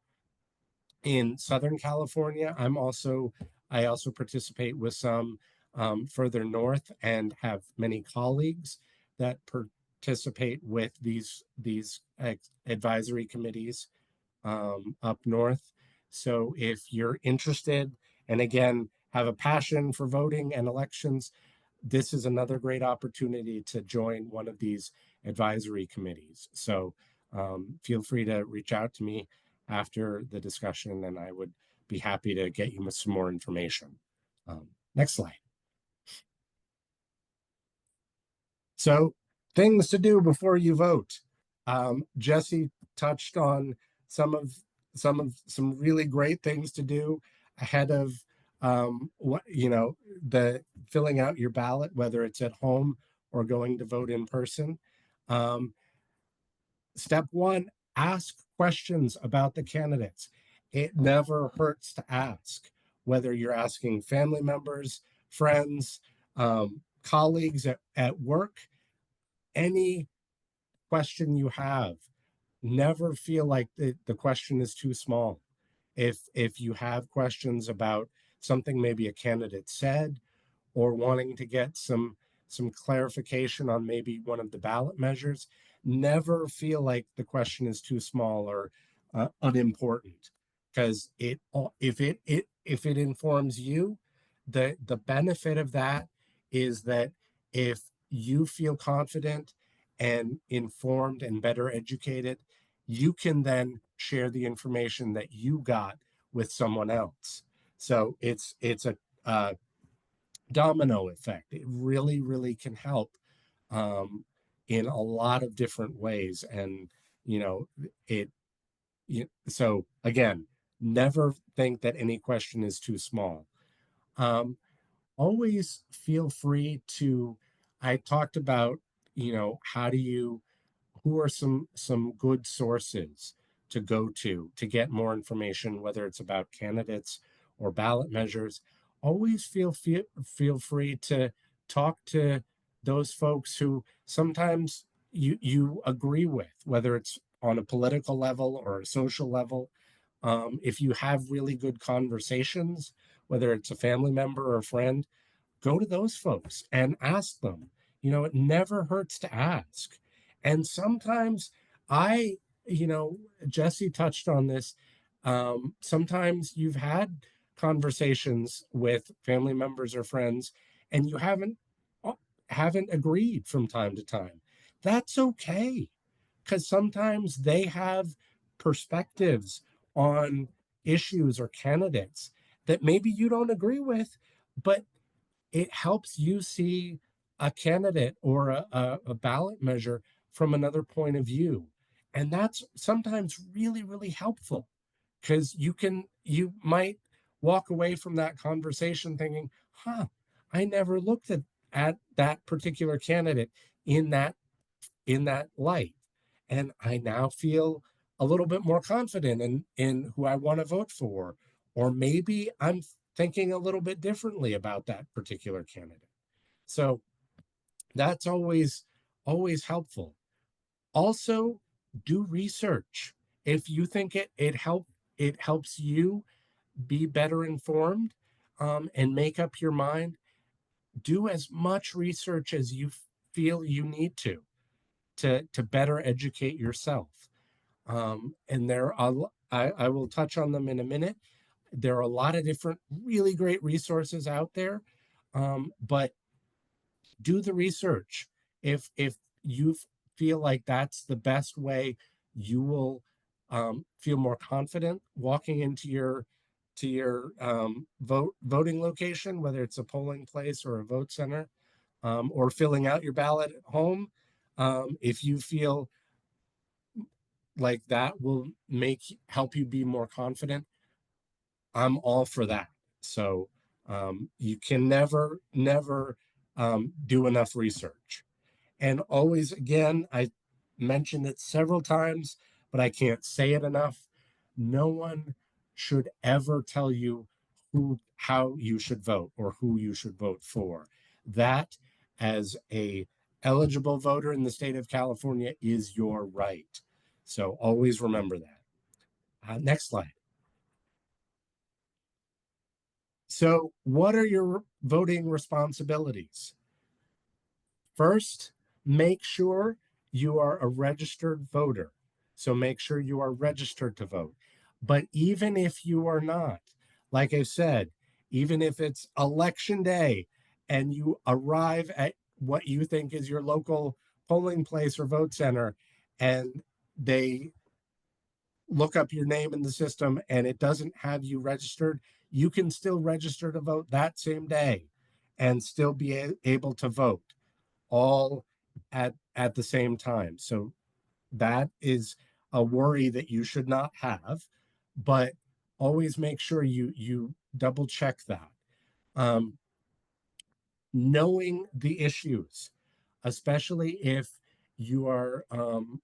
in Southern California. I also participate with some further north, and have many colleagues that participate with these advisory committees up north. So if you're interested, and again have a passion for voting and elections, this is another great opportunity to join one of these advisory committees. So feel free to reach out to me after the discussion, and I would be happy to get you some more information. Next slide. So, things to do before you vote. Jesse touched on some really great things to do ahead of what the filling out your ballot, whether it's at home or going to vote in person. Um, Step one: ask questions about the candidates. It never hurts to ask, whether you're asking family members, friends, colleagues at work. Any question you have, never feel like the question is too small. If you have questions about something maybe a candidate said, or wanting to get some clarification on maybe one of the ballot measures, never feel like the question is too small or unimportant, because if it informs you, the benefit of that is that if you feel confident and informed and better educated, you can then share the information that you got with someone else. So it's a domino effect. It really can help um, in a lot of different ways. And you know, it so again, never think that any question is too small. Um, Always feel free to. I talked about, how do you who are some good sources to go to get more information, whether it's about candidates or ballot measures. Always feel free to talk to those folks who sometimes you agree with, whether it's on a political level or a social level. If you have really good conversations, whether it's a family member or a friend, go to those folks and ask them, it never hurts to ask. And sometimes I, Jesse touched on this. Sometimes you've had conversations with family members or friends, and you haven't agreed from time to time. That's okay, because sometimes they have perspectives on issues or candidates that maybe you don't agree with, but it helps you see a candidate or a ballot measure from another point of view. And that's sometimes really, really helpful, because you might walk away from that conversation thinking, I never looked at that particular candidate in that light. And I now feel a little bit more confident in who I want to vote for. Or maybe I'm thinking a little bit differently about that particular candidate. So that's always helpful. Also, do research. If you think it helps you be better informed, and make up your mind, do as much research as you feel you need to better educate yourself. And I will touch on them in a minute. There are a lot of different really great resources out there, but do the research. If you feel like that's the best way, you will feel more confident walking into your voting location, whether it's a polling place or a vote center, or filling out your ballot at home. If you feel like that will help you be more confident, I'm all for that. So you can never do enough research. And always, again, I mentioned it several times, but I can't say it enough. No one should ever tell you how you should vote or who you should vote for. That, as a eligible voter in the state of California, is your right. So always remember that. Next slide. So, what are your voting responsibilities? First, make sure you are a registered voter. So make sure you are registered to vote. But even if you are not, like I said, even if it's election day and you arrive at what you think is your local polling place or vote center, and they look up your name in the system and it doesn't have you registered, you can still register to vote that same day and still be able to vote all at the same time. So that is a worry that you should not have, but always make sure you double check that. Um, Knowing the issues, especially if you are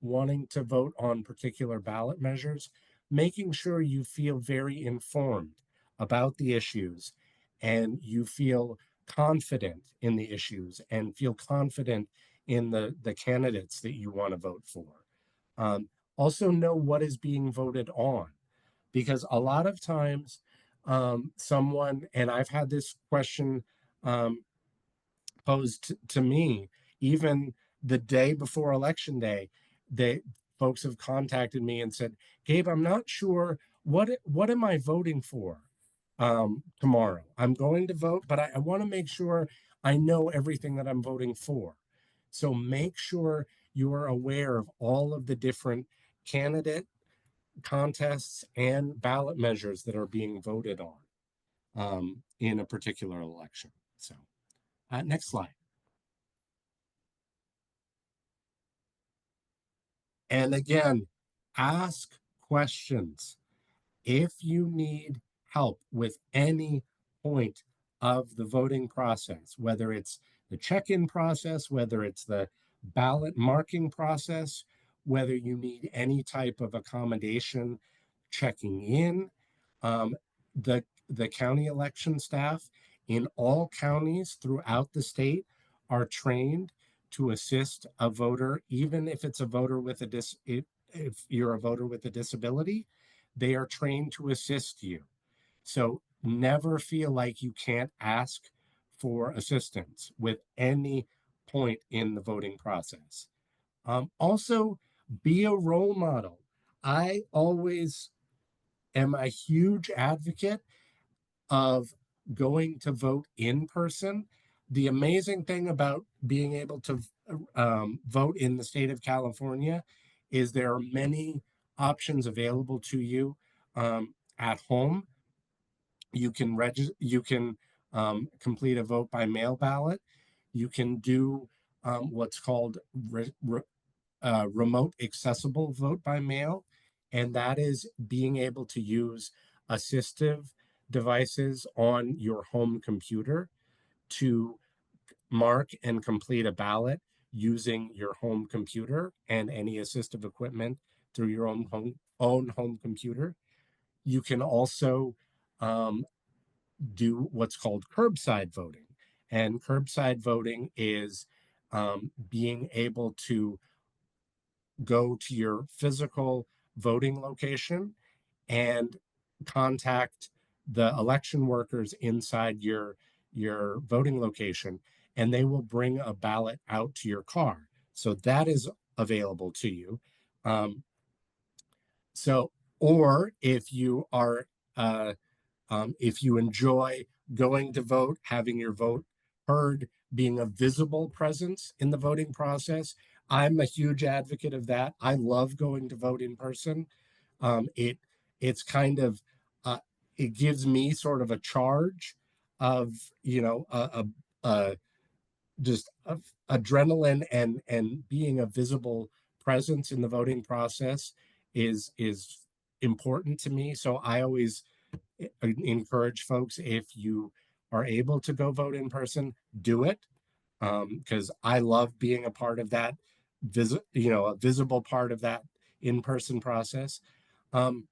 wanting to vote on particular ballot measures, making sure you feel very informed about the issues, and you feel confident in the issues and feel confident in the candidates that you want to vote for. Also know what is being voted on, because a lot of times someone, and I've had this question um, posed to me, even the day before election day, they folks have contacted me and said, Gabe, I'm not sure what am I voting for tomorrow. I'm going to vote, but I want to make sure I know everything that I'm voting for. So make sure you are aware of all of the different candidate contests and ballot measures that are being voted on in a particular election. So next slide. And again, ask questions. If you need help with any point of the voting process, whether it's the check-in process, whether it's the ballot marking process, whether you need any type of accommodation checking in, um, the county election staff in all counties throughout the state are trained to assist a voter, even if it's a voter with if you're a voter with a disability, they are trained to assist you. So never feel like you can't ask for assistance with any point in the voting process. Also, be a role model. I always am a huge advocate of going to vote in person. The amazing thing about being able to vote in the state of California is there are many options available to you at home. You can register. You can complete a vote by mail ballot. You can do what's called remote accessible vote by mail, and that is being able to use assistive devices on your home computer to mark and complete a ballot using your home computer and any assistive equipment through your own home computer. You can also do what's called curbside voting. And curbside voting is being able to go to your physical voting location and contact the election workers inside your voting location, and they will bring a ballot out to your car. So that is available to you. Um, so, or uh, if you enjoy going to vote, having your vote heard, being a visible presence in the voting process, I'm a huge advocate of that. I love going to vote in person. It it's kind of it gives me sort of a charge of a just of adrenaline, and being a visible presence in the voting process is important to me. So I always encourage folks, if you are able to go vote in person, do it, because I love being a part of that a visible part of that in-person process. um,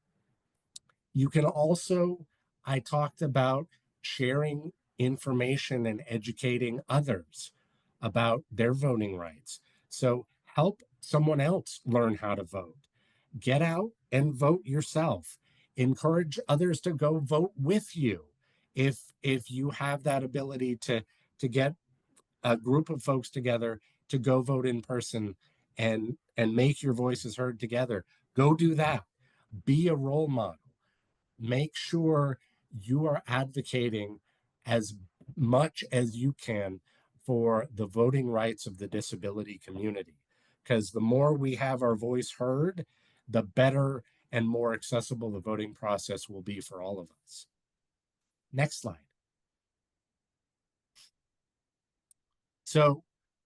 you can also, I talked about sharing information and educating others about their voting rights. So help someone else learn how to vote. Get out and vote yourself. Encourage others to go vote with you. If you have that ability to get a group of folks together to go vote in person and make your voices heard together, go do that. Be a role model. Make sure you are advocating as much as you can for the voting rights of the disability community. Because the more we have our voice heard, the better and more accessible the voting process will be for all of us. Next slide. So,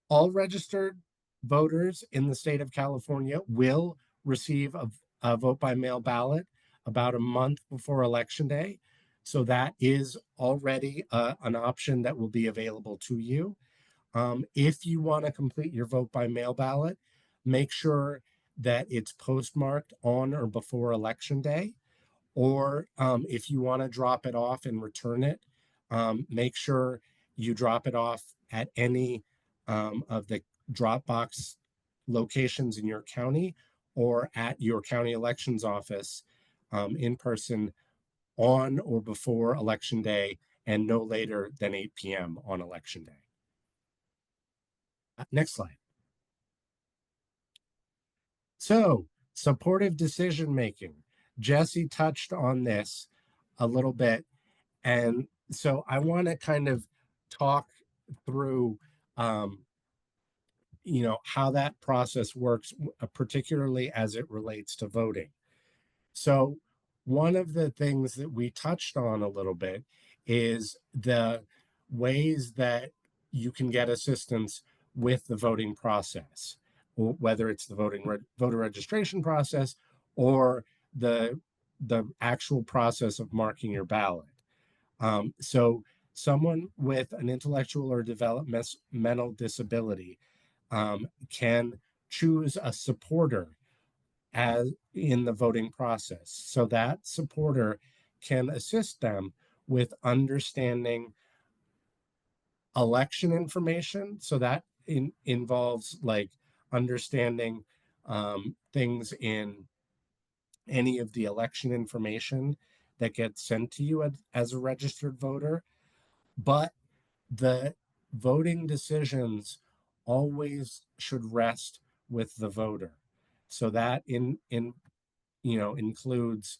all registered voters in the state of California will receive a vote by mail ballot about a month before Election Day. So, that is already an option that will be available to you. If you want to complete your vote by mail ballot, make sure that it's postmarked on or before Election Day. Or if you want to drop it off and return it, make sure you drop it off at any of the Dropbox locations in your county, or at your county elections office in person on or before Election Day, and no later than 8 p.m. on Election Day. Next slide. So, supportive decision making. Jesse touched on this a little bit. And so I want to kind of talk through, how that process works, particularly as it relates to voting. So one of the things that we touched on a little bit is the ways that you can get assistance with the voting process, whether it's the voter registration process or the actual process of marking your ballot. So someone with an intellectual or developmental disability can choose a supporter as in the voting process. So that supporter can assist them with understanding election information. So that involves like understanding things in any of the election information that gets sent to you as a registered voter. But the voting decisions always should rest with the voter. So that includes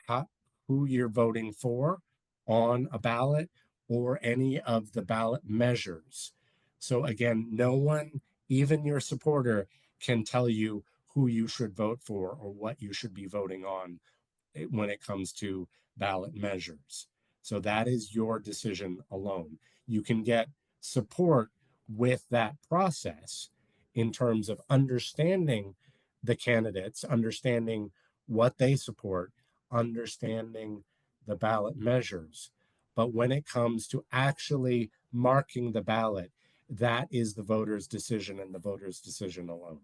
how, who you're voting for on a ballot or any of the ballot measures. So again, no one, even your supporter, can tell you who you should vote for or what you should be voting on when it comes to ballot measures. So that is your decision alone. You can get support with that process in terms of understanding the candidates, understanding what they support, understanding the ballot measures. But when it comes to actually marking the ballot, that is the voter's decision and the voter's decision alone.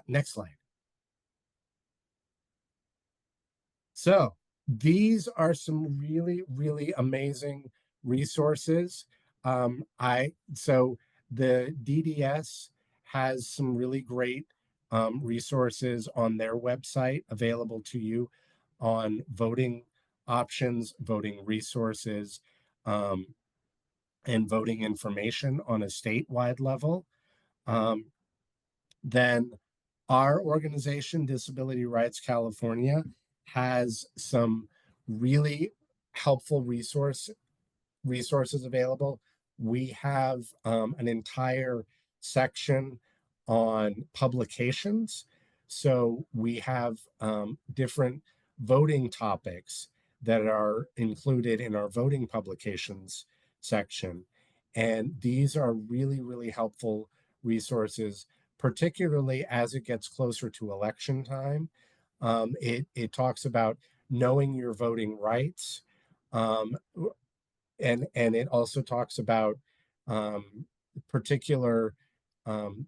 Next slide. So these are some really, really amazing resources. So the DDS has some really great resources on their website available to you on voting options, voting resources, um, and voting information on a statewide level. Then our organization, Disability Rights California, has some really helpful resources available. We have an entire section on publications. So we have different voting topics that are included in our voting publications section. And these are really, really helpful resources, particularly as it gets closer to election time. It talks about knowing your voting rights. Um, and it also talks about particular um,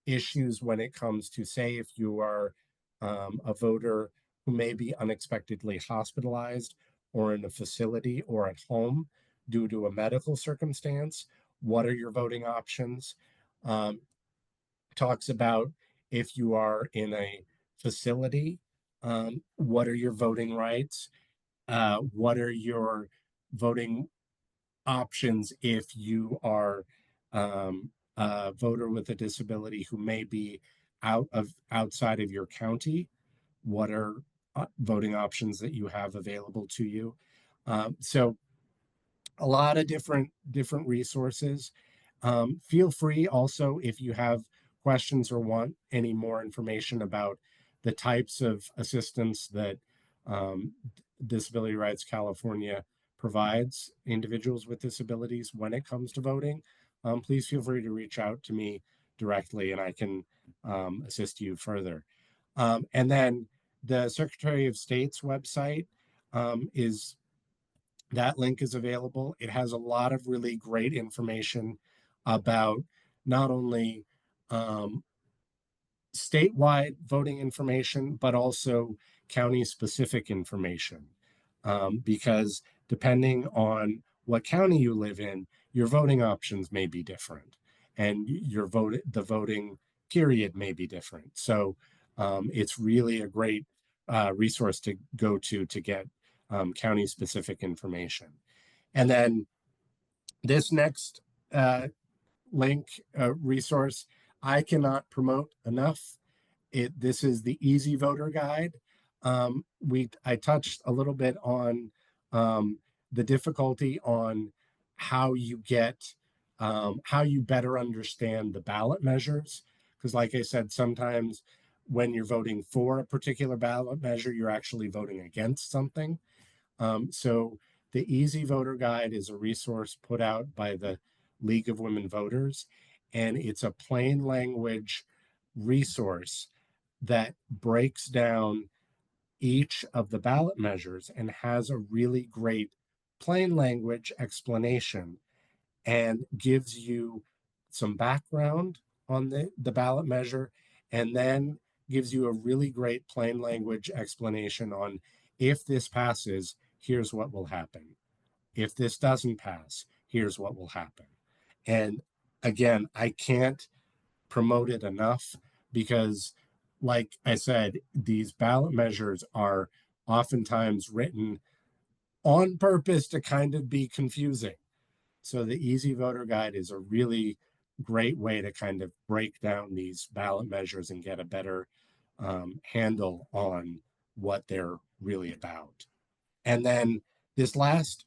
issues when it comes to, say, if you are a voter who may be unexpectedly hospitalized or in a facility or at home due to a medical circumstance, what are your voting options? Um, Talks about if you are in a facility, what are your voting rights? What are your voting options if you are a voter with a disability who may be outside of your county? What are voting options that you have available to you? So a lot of different resources. Feel free also if you have questions or want any more information about the types of assistance that um, Disability Rights California provides individuals with disabilities when it comes to voting. Please feel free to reach out to me directly and I can assist you further. And then the Secretary of State's website is that link is available. It has a lot of really great information about not only um, statewide voting information, but also county specific information. Because depending on what county you live in, your voting options may be different and the voting period may be different. So it's really a great resource to go to get county specific information. And then this next link resource, I cannot promote enough. This is the Easy Voter Guide. I touched a little bit on the difficulty on how you get how you better understand the ballot measures, because like I said, sometimes when you're voting for a particular ballot measure, you're actually voting against something. So the Easy Voter Guide is a resource put out by the League of Women Voters, and it's a plain language resource that breaks down each of the ballot measures and has a really great plain language explanation and gives you some background on the ballot measure and then gives you a really great plain language explanation on if this passes, here's what will happen. If this doesn't pass, here's what will happen. And again, I can't promote it enough because, like I said, these ballot measures are oftentimes written on purpose to kind of be confusing. So the Easy Voter Guide is a really great way to kind of break down these ballot measures and get a better handle on what they're really about. And then this last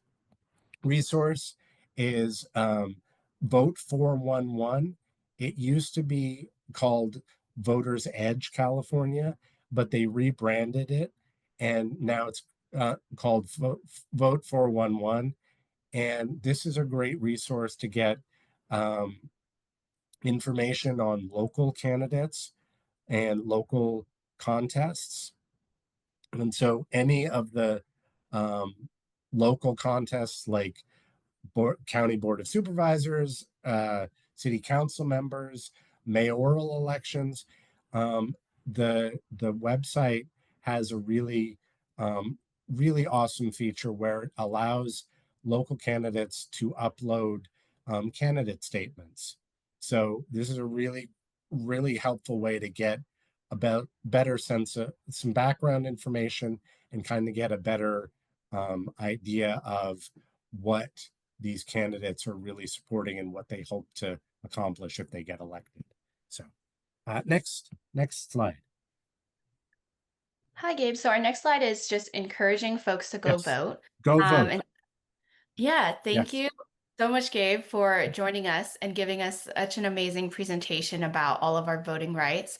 resource is Vote 411. It used to be called Voters Edge California, but they rebranded it, and now it's called Vote 411. And this is a great resource to get um, information on local candidates and local contests. And so any of the local contests like County Board of Supervisors, city council members, mayoral elections. Um, the website has a really awesome feature where it allows local candidates to upload candidate statements. So this is a really helpful way to get about better sense of some background information and kind of get a better idea of what these candidates are really supporting and what they hope to accomplish if they get elected. So next slide. Hi, Gabe. So our next slide is just encouraging folks to go Yes, vote. go vote. And yeah, thank Yes. you so much, Gabe, for joining us and giving us such an amazing presentation about all of our voting rights.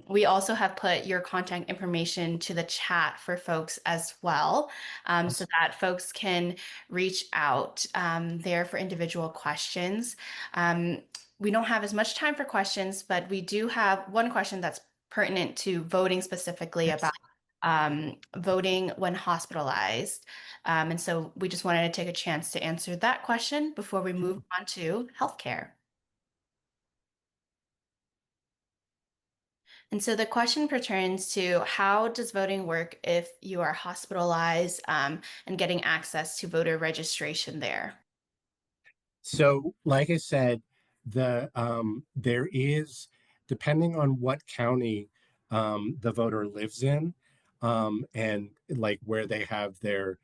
We also have put your contact information to the chat for folks as well, so Awesome. that folks can reach out there for individual questions. Um, we don't have as much time for questions, but we do have one question that's pertinent to voting specifically about Yes. voting when hospitalized. And so we just wanted to take a chance to answer that question before we move on to healthcare. And so the question pertains to how does voting work if you are hospitalized and getting access to voter registration there? So, like I said, there is, depending on what county the voter lives in, and like where they have their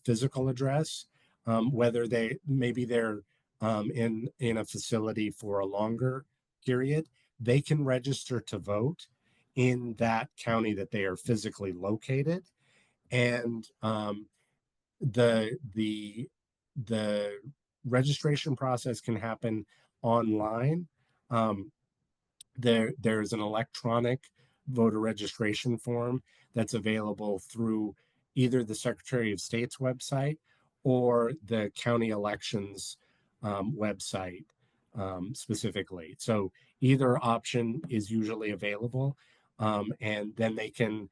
physical address, whether they're in a facility for a longer period, they can register to vote in that county that they are physically located, and the registration process can happen online. Um, there's an electronic voter registration form that's available through either the Secretary of State's website or the county elections website specifically. So either option is usually available, and then they can,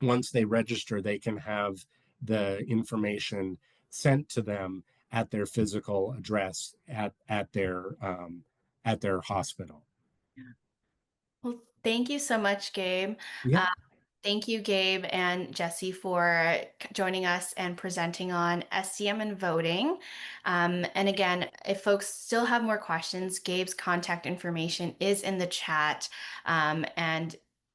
once they register, they can have the information sent to them at their physical address at their hospital. Well, thank you so much, Gabe. Yeah. Thank you, Gabe and Jesse, for joining us and presenting on SDM and voting. And again, if folks still have more questions, Gabe's contact information is in the chat. And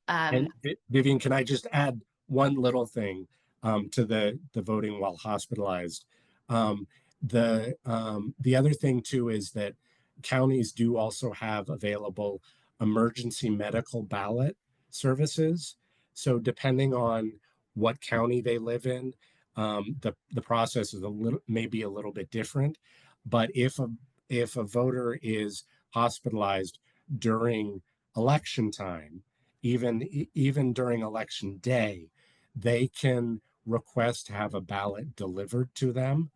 And Vivian, can I just add one little thing to the voting while hospitalized? Um, the other thing too is that counties do also have available emergency medical ballot services. So depending on what county they live in, the process is maybe a little bit different. But if a voter is hospitalized during election time, even during election day, they can request to have a ballot delivered to them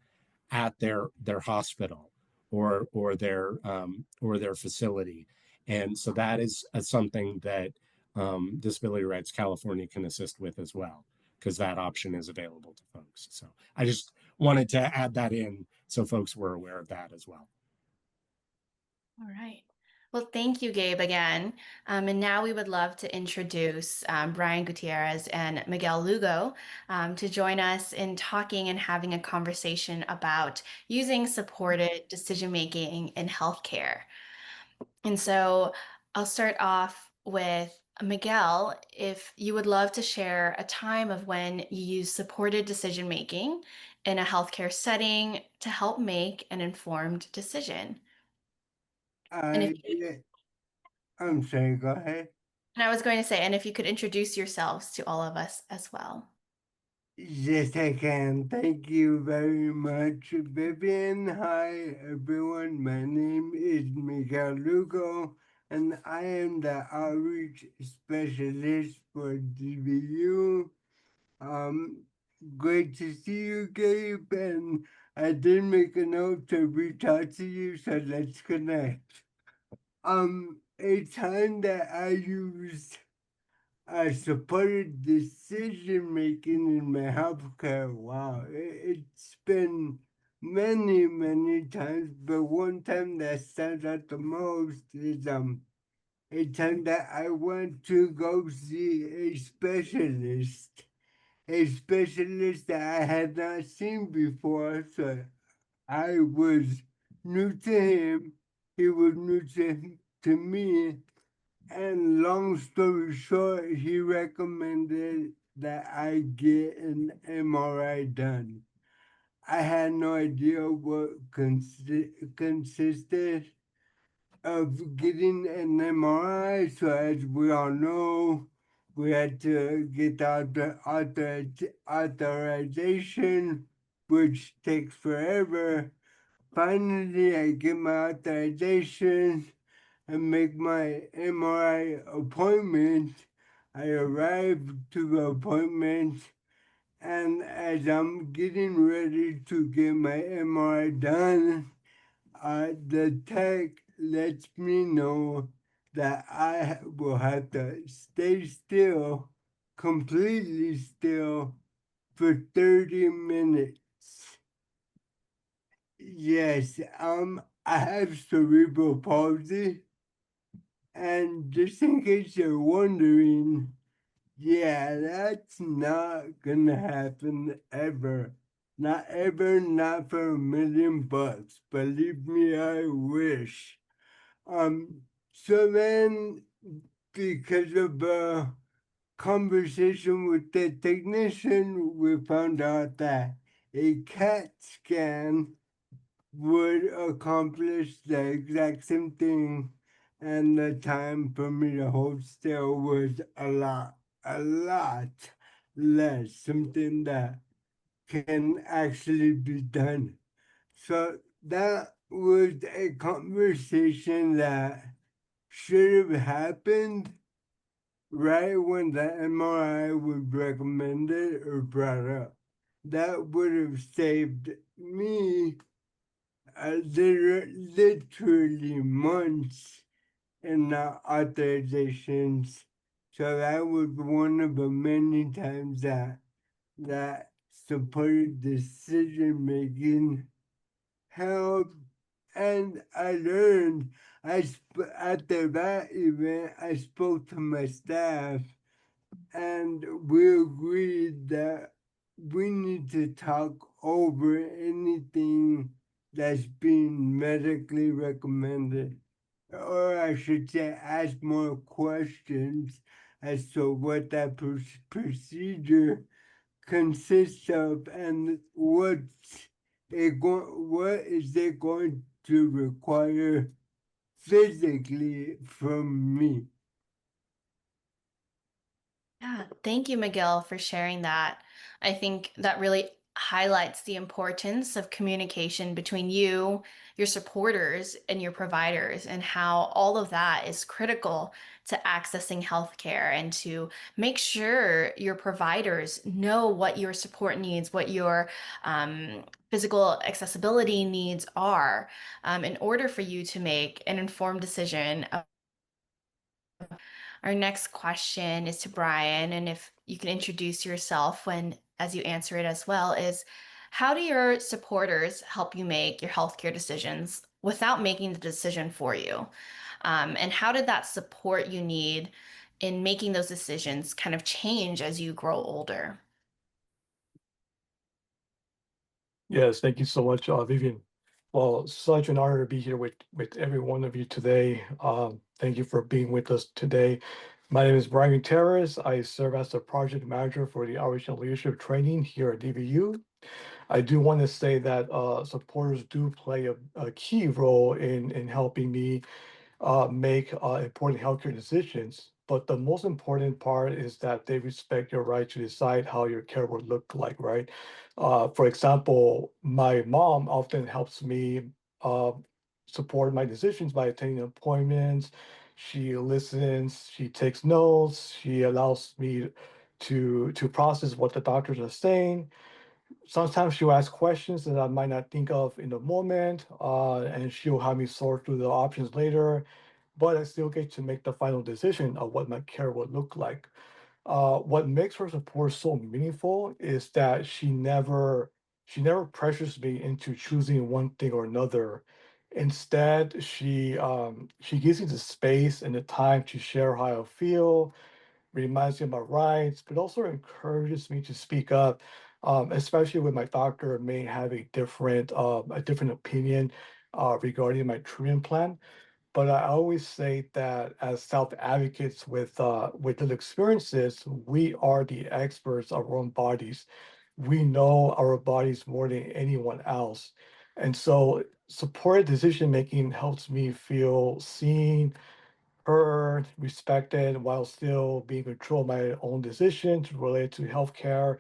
at their hospital or their facility, and so that is something that Disability Rights California can assist with as well, because that option is available to folks. So I just wanted to add that in so folks were aware of that as well. all right. Well, thank you, Gabe, again. And now we would love to introduce Brian Gutierrez and Miguel Lugo to join us in talking and having a conversation about using supported decision making in healthcare. And so I'll start off with Miguel, if you would love to share a time of when you use supported decision making in a healthcare setting to help make an informed decision. And if Yeah, I'm sorry, go ahead. and I was going to say, and if you could introduce yourselves to all of us as well. Yes, I can. Thank you very much, Vivian. Hi, everyone. My name is Miguel Lugo, and I am the outreach specialist for DBU. Um, Great to see you, Gabe, and I did make a note to reach out to you, so let's connect. A time that I used supported decision making in my healthcare. Wow, it's been many, many times, but one time that stands out the most is a time that I went to go see a specialist that I had not seen before. So I was new to him, he was new to me, and long story short, he recommended that I get an MRI done. I had no idea what consisted of getting an MRI. So as we all know, we had to get authorization, which takes forever. Finally, I get my authorization and make my MRI appointment. I arrived to the appointment, and as I'm getting ready to get my MRI done, the tech lets me know that I will have to stay still, completely still, for 30 minutes. Yes, I have cerebral palsy. And just in case you're wondering, yeah, that's not gonna happen ever. Not ever, not for $1 million. Believe me, I wish. So then, because of a conversation with the technician, we found out that a CAT scan would accomplish the exact same thing, and the time for me to hold still was a lot less, something that can actually be done. So that was a conversation that should have happened right when the MRI was recommended or brought up. That would have saved me literally months in the authorizations. So that was one of the many times that supported decision making helped. And I learned, after that event, I spoke to my staff and we agreed that we need to talk over anything that's being medically recommended. Or I should say, ask more questions as to what that procedure consists of and what is it going to require physically from me. Yeah, thank you, Miguel, for sharing that. I think that really highlights the importance of communication between you, your supporters, and your providers, and how all of that is critical to accessing healthcare and to make sure your providers know what your support needs, what your physical accessibility needs are, in order for you to make an informed decision. Our next question is to Brian, and if you can introduce yourself when as you answer it as well, is how do your supporters help you make your healthcare decisions without making the decision for you? And how did that support you need in making those decisions kind of change as you grow older? Yes, thank you so much, Vivian. Well, such an honor to be here with every one of you today. Thank you for being with us today. My name is Brian Gutierrez. I serve as the project manager for the Outreach and Leadership Training here at DVU. I do want to say that supporters do play a key role in helping me make important healthcare decisions. But the most important part is that they respect your right to decide how your care would look like, right? For example, my mom often helps me uh, support my decisions by attending appointments. She listens, she takes notes, she allows me to process what the doctors are saying. Sometimes she'll ask questions that I might not think of in the moment, and she'll have me sort through the options later, but I still get to make the final decision of what my care would look like. What makes her support so meaningful is that she never pressures me into choosing one thing or another. Instead, she gives me the space and the time to share how I feel, reminds me of my rights, but also encourages me to speak up, especially when my doctor may have a different opinion regarding my treatment plan. But I always say that as self advocates with little experiences, we are the experts of our own bodies. We know our bodies more than anyone else. And so supported decision making helps me feel seen, heard, respected, while still being control of my own decisions related to healthcare.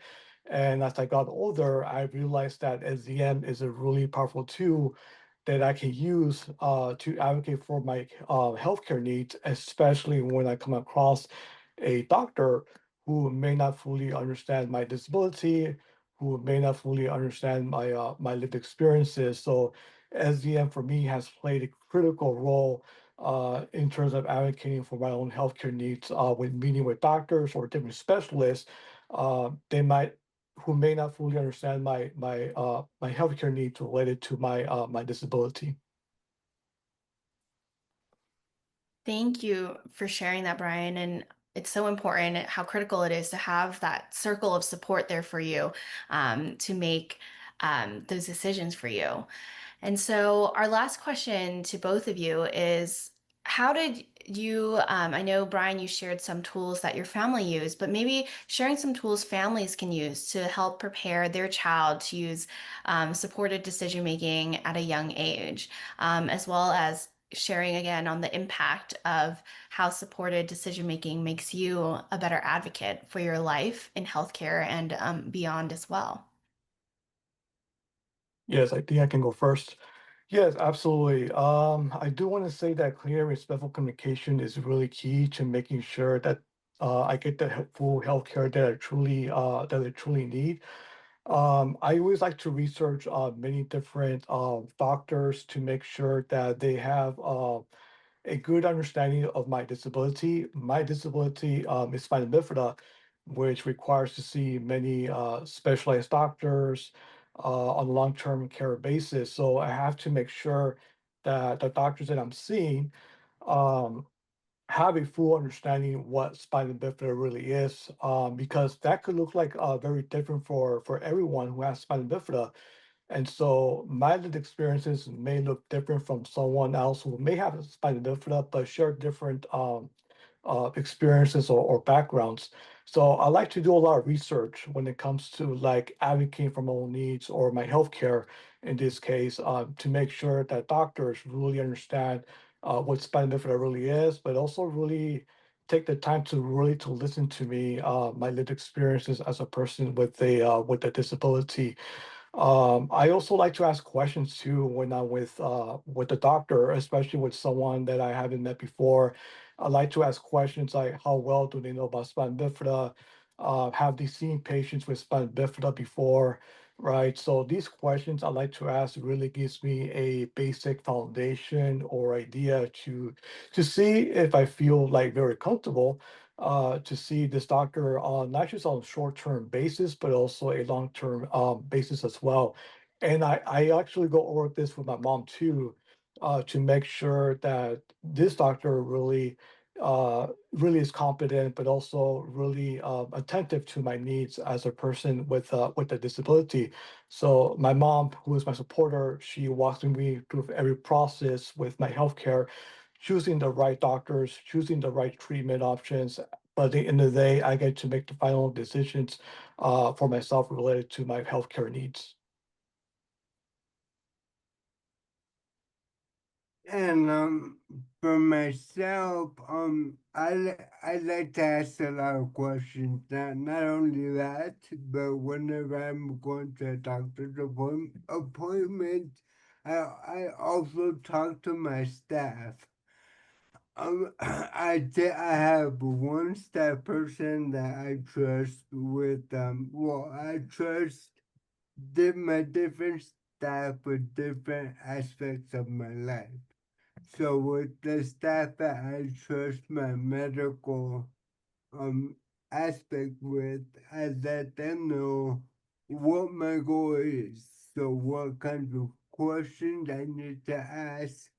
And as I got older, I realized that SDM is a really powerful tool that I can use to advocate for my healthcare needs, especially when I come across a doctor who may not fully understand my disability, who may not fully understand my lived experiences. So SDM for me has played a critical role in terms of advocating for my own healthcare needs when meeting with doctors or different specialists. They might who may not fully understand my healthcare needs related to my disability. Thank you for sharing that, Brian. And it's so important how critical it is to have that circle of support there for you to make those decisions for you. And so, our last question to both of you is how did you? I know, Brian, you shared some tools that your family used, but maybe sharing some tools families can use to help prepare their child to use supported decision making at a young age, as well as sharing again on the impact of how supported decision making makes you a better advocate for your life in healthcare and beyond as well. Yes, I think I can go first. Yes, absolutely. I do want to say that clear, respectful communication is really key to making sure that I get the full healthcare that I truly need. I always like to research many different doctors to make sure that they have a good understanding of my disability. My disability is spina bifida, which requires to see many specialized doctors on a long-term care basis. So I have to make sure that the doctors that I'm seeing um, have a full understanding what spina bifida really is, because that could look like very different for everyone who has spina bifida. And so my lived experiences may look different from someone else who may have a spina bifida, but share different experiences or backgrounds. So I like to do a lot of research when it comes to like advocating for my own needs or my healthcare in this case, to make sure that doctors really understand what spina bifida really is, but also really take the time to really to listen to me, my lived experiences as a person with a disability. I also like to ask questions too when I'm with the doctor, especially with someone that I haven't met before. I like to ask questions like how well do they know about spina bifida? Have they seen patients with spina bifida before? Right. So these questions I like to ask really gives me a basic foundation or idea to see if I feel like very comfortable to see this doctor on not just on a short-term basis, but also a long-term basis as well. And I actually go over this with my mom too, to make sure that this doctor really is competent, but also really attentive to my needs as a person with a disability. So my mom, who is my supporter, she walks me through every process with my healthcare. choosing the right doctors, choosing the right treatment options. But at the end of the day, I get to make the final decisions for myself related to my healthcare needs. And for myself, I like to ask a lot of questions. Not only that, but whenever I'm going to a doctor's appointment, I also talk to my staff. I have one staff person that I trust with well, I trust my different staff with different aspects of my life. So with the staff that I trust my medical aspect with, I let them know what my goal is. So what kinds of questions I need to ask.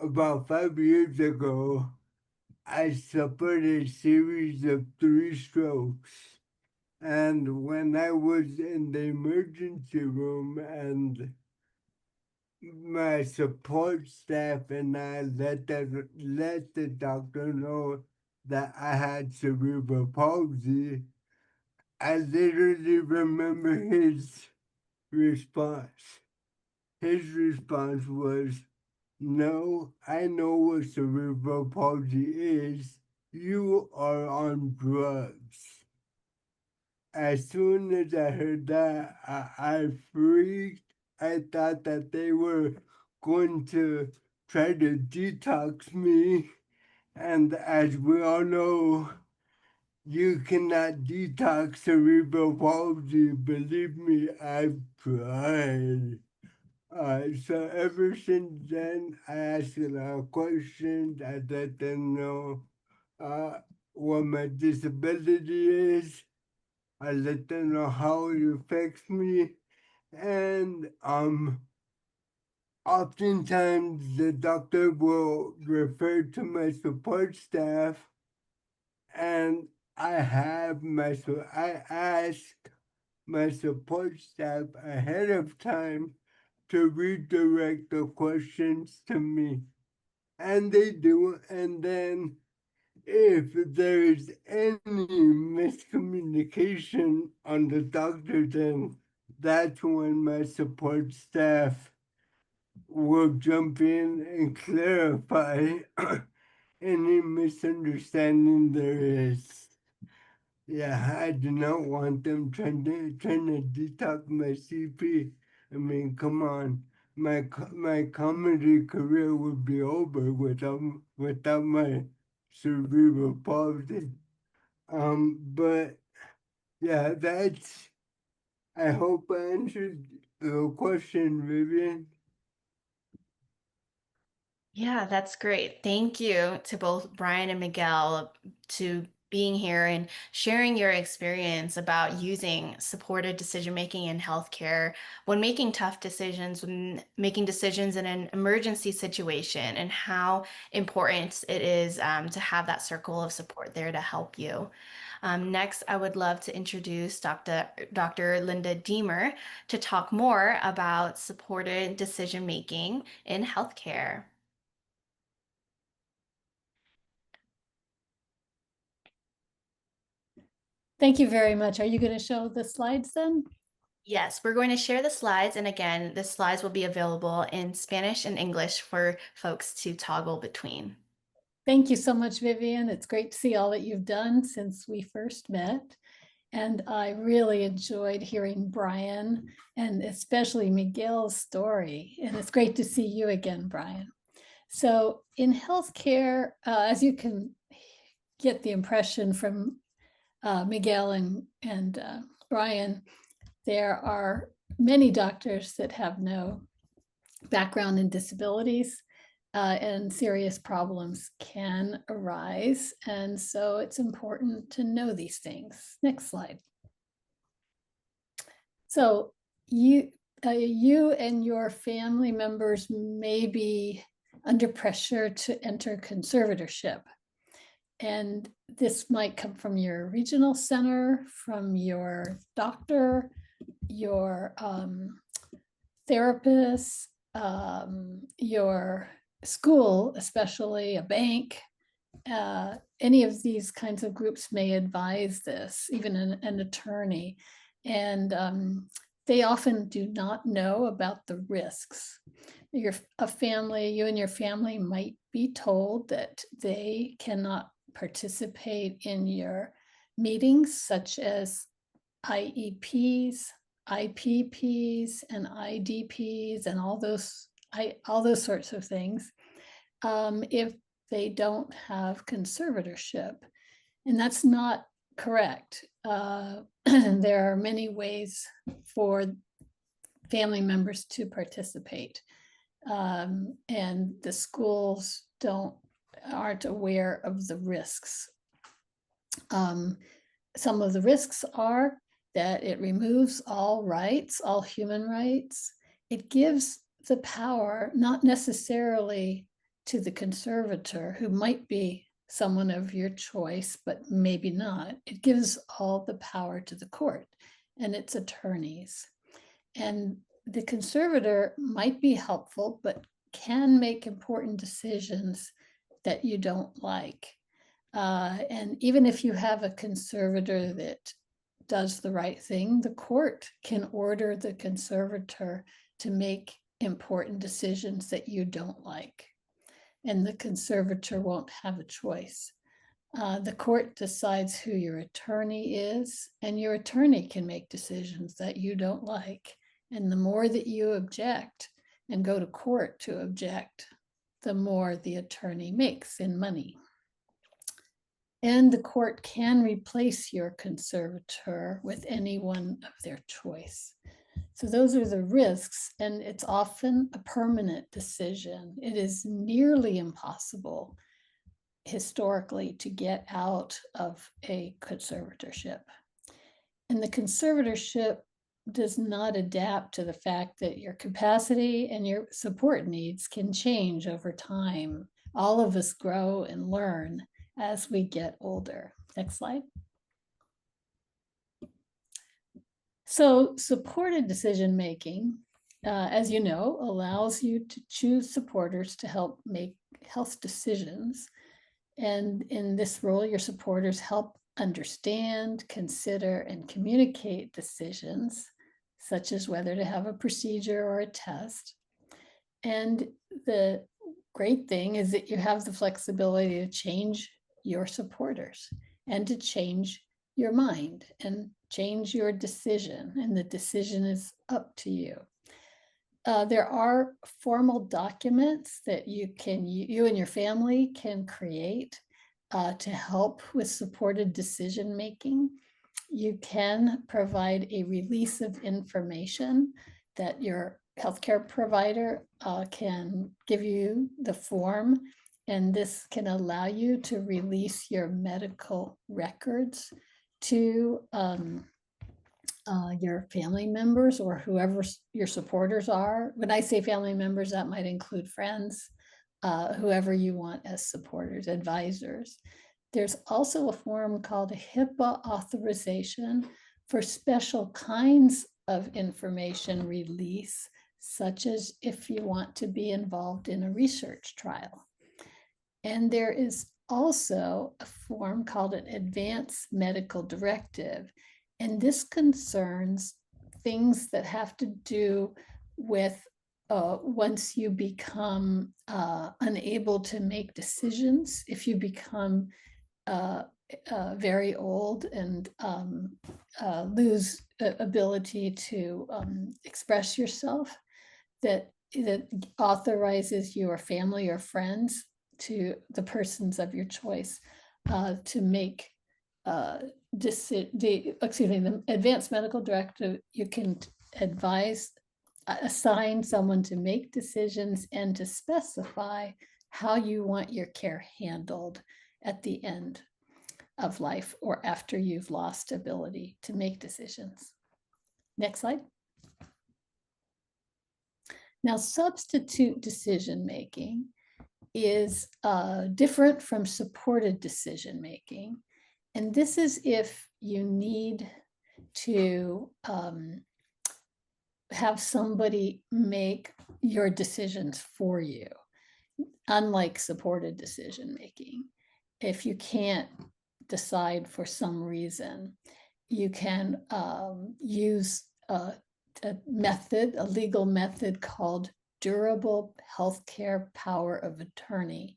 About 5 years ago, I suffered a series of 3 strokes. And when I was in the emergency room and my support staff and I let the doctor know that I had cerebral palsy, I literally remember his response. His response was, "No, I know what cerebral palsy is. You are on drugs." As soon as I heard that, I freaked. I thought that they were going to try to detox me. And as we all know, you cannot detox cerebral palsy. Believe me, I've tried. So ever since then, I ask a lot of questions. I let them know uh, what my disability is. I let them know how it affects me, and oftentimes the doctor will refer to my support staff, and I ask my support staff ahead of time to redirect the questions to me, and they do, and then if there is any miscommunication on the doctor's end, that's when my support staff will jump in and clarify any misunderstanding there is. Yeah, I do not want them trying to detox my CP. I mean, come on, my comedy career would be over without my cerebral palsy. But yeah, that's. I hope I answered the question, Vivian. Yeah, that's great. Thank you to both Brian and Miguel to being here and sharing your experience about using supported decision making in healthcare when making tough decisions, when making decisions in an emergency situation, and how important it is to have that circle of support there to help you. Next, I would love to introduce Dr. Linda Deemer to talk more about supported decision making in healthcare. Thank you very much. Are you going to show the slides then? Yes, we're going to share the slides. And again, the slides will be available in Spanish and English for folks to toggle between. Thank you so much, Vivian. It's great to see all that you've done since we first met. And I really enjoyed hearing Brian and especially Miguel's story. And it's great to see you again, Brian. So in healthcare, as you can get the impression from Miguel and Brian, there are many doctors that have no background in disabilities, and serious problems can arise. And so it's important to know these things. Next slide. So you and your family members may be under pressure to enter conservatorship. And this might come from your regional center, from your doctor, your therapist, your school, especially a bank, any of these kinds of groups may advise this, even an attorney. And they often do not know about the risks. You and your family might be told that they cannot participate in your meetings, such as IEPs, IPPs, and IDPs, and all those sorts of things, if they don't have conservatorship. And that's not correct. There are many ways for family members to participate. And the schools aren't aware of the risks. Some of the risks are that it removes all rights, all human rights. It gives the power, not necessarily to the conservator, who might be someone of your choice, but maybe not. It gives all the power to the court and its attorneys. And the conservator might be helpful, but can make important decisions that you don't like. And even if you have a conservator that does the right thing, the court can order the conservator to make important decisions that you don't like. And the conservator won't have a choice. The court decides who your attorney is, and your attorney can make decisions that you don't like. And the more that you object and go to court to object, the more the attorney makes in money. And the court can replace your conservator with anyone of their choice. So those are the risks, and it's often a permanent decision. It is nearly impossible historically to get out of a conservatorship. And the conservatorship does not adapt to the fact that your capacity and your support needs can change over time. All of us grow and learn as we get older. Next slide. So supported decision-making, as you know, allows you to choose supporters to help make health decisions. And in this role, your supporters help understand, consider, and communicate decisions, such as whether to have a procedure or a test. And the great thing is that you have the flexibility to change your supporters and to change your mind and change your decision, and the decision is up to you. There are formal documents that you and your family can create to help with supported decision making. You can provide a release of information that your healthcare provider can give you the form, and this can allow you to release your medical records to your family members or whoever your supporters are. When I say family members, that might include friends, whoever you want as supporters, advisors. There's also a form called a HIPAA authorization for special kinds of information release, such as if you want to be involved in a research trial. And there is also a form called an advanced medical directive. And this concerns things that have to do with once you become unable to make decisions, if you become very old and lose ability to express yourself, that authorizes your family or friends, to the persons of your choice, to make the advanced medical directive. You can assign someone to make decisions and to specify how you want your care handled at the end of life or after you've lost ability to make decisions. Next slide. Now, substitute decision making is different from supported decision making. And this is if you need to have somebody make your decisions for you. unlike supported decision making, if you can't decide for some reason, you can use a method, a legal method called durable healthcare power of attorney.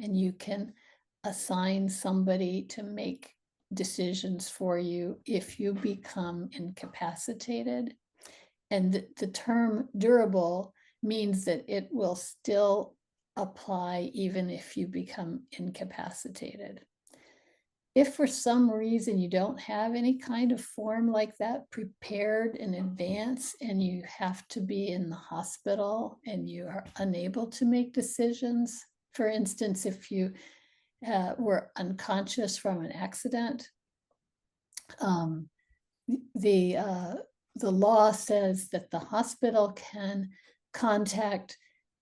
And you can assign somebody to make decisions for you if you become incapacitated. And the term durable means that it will still apply even if you become incapacitated. If for some reason you don't have any kind of form like that prepared in advance and you have to be in the hospital and you are unable to make decisions, for instance, if you were unconscious from an accident, the law says that the hospital can contact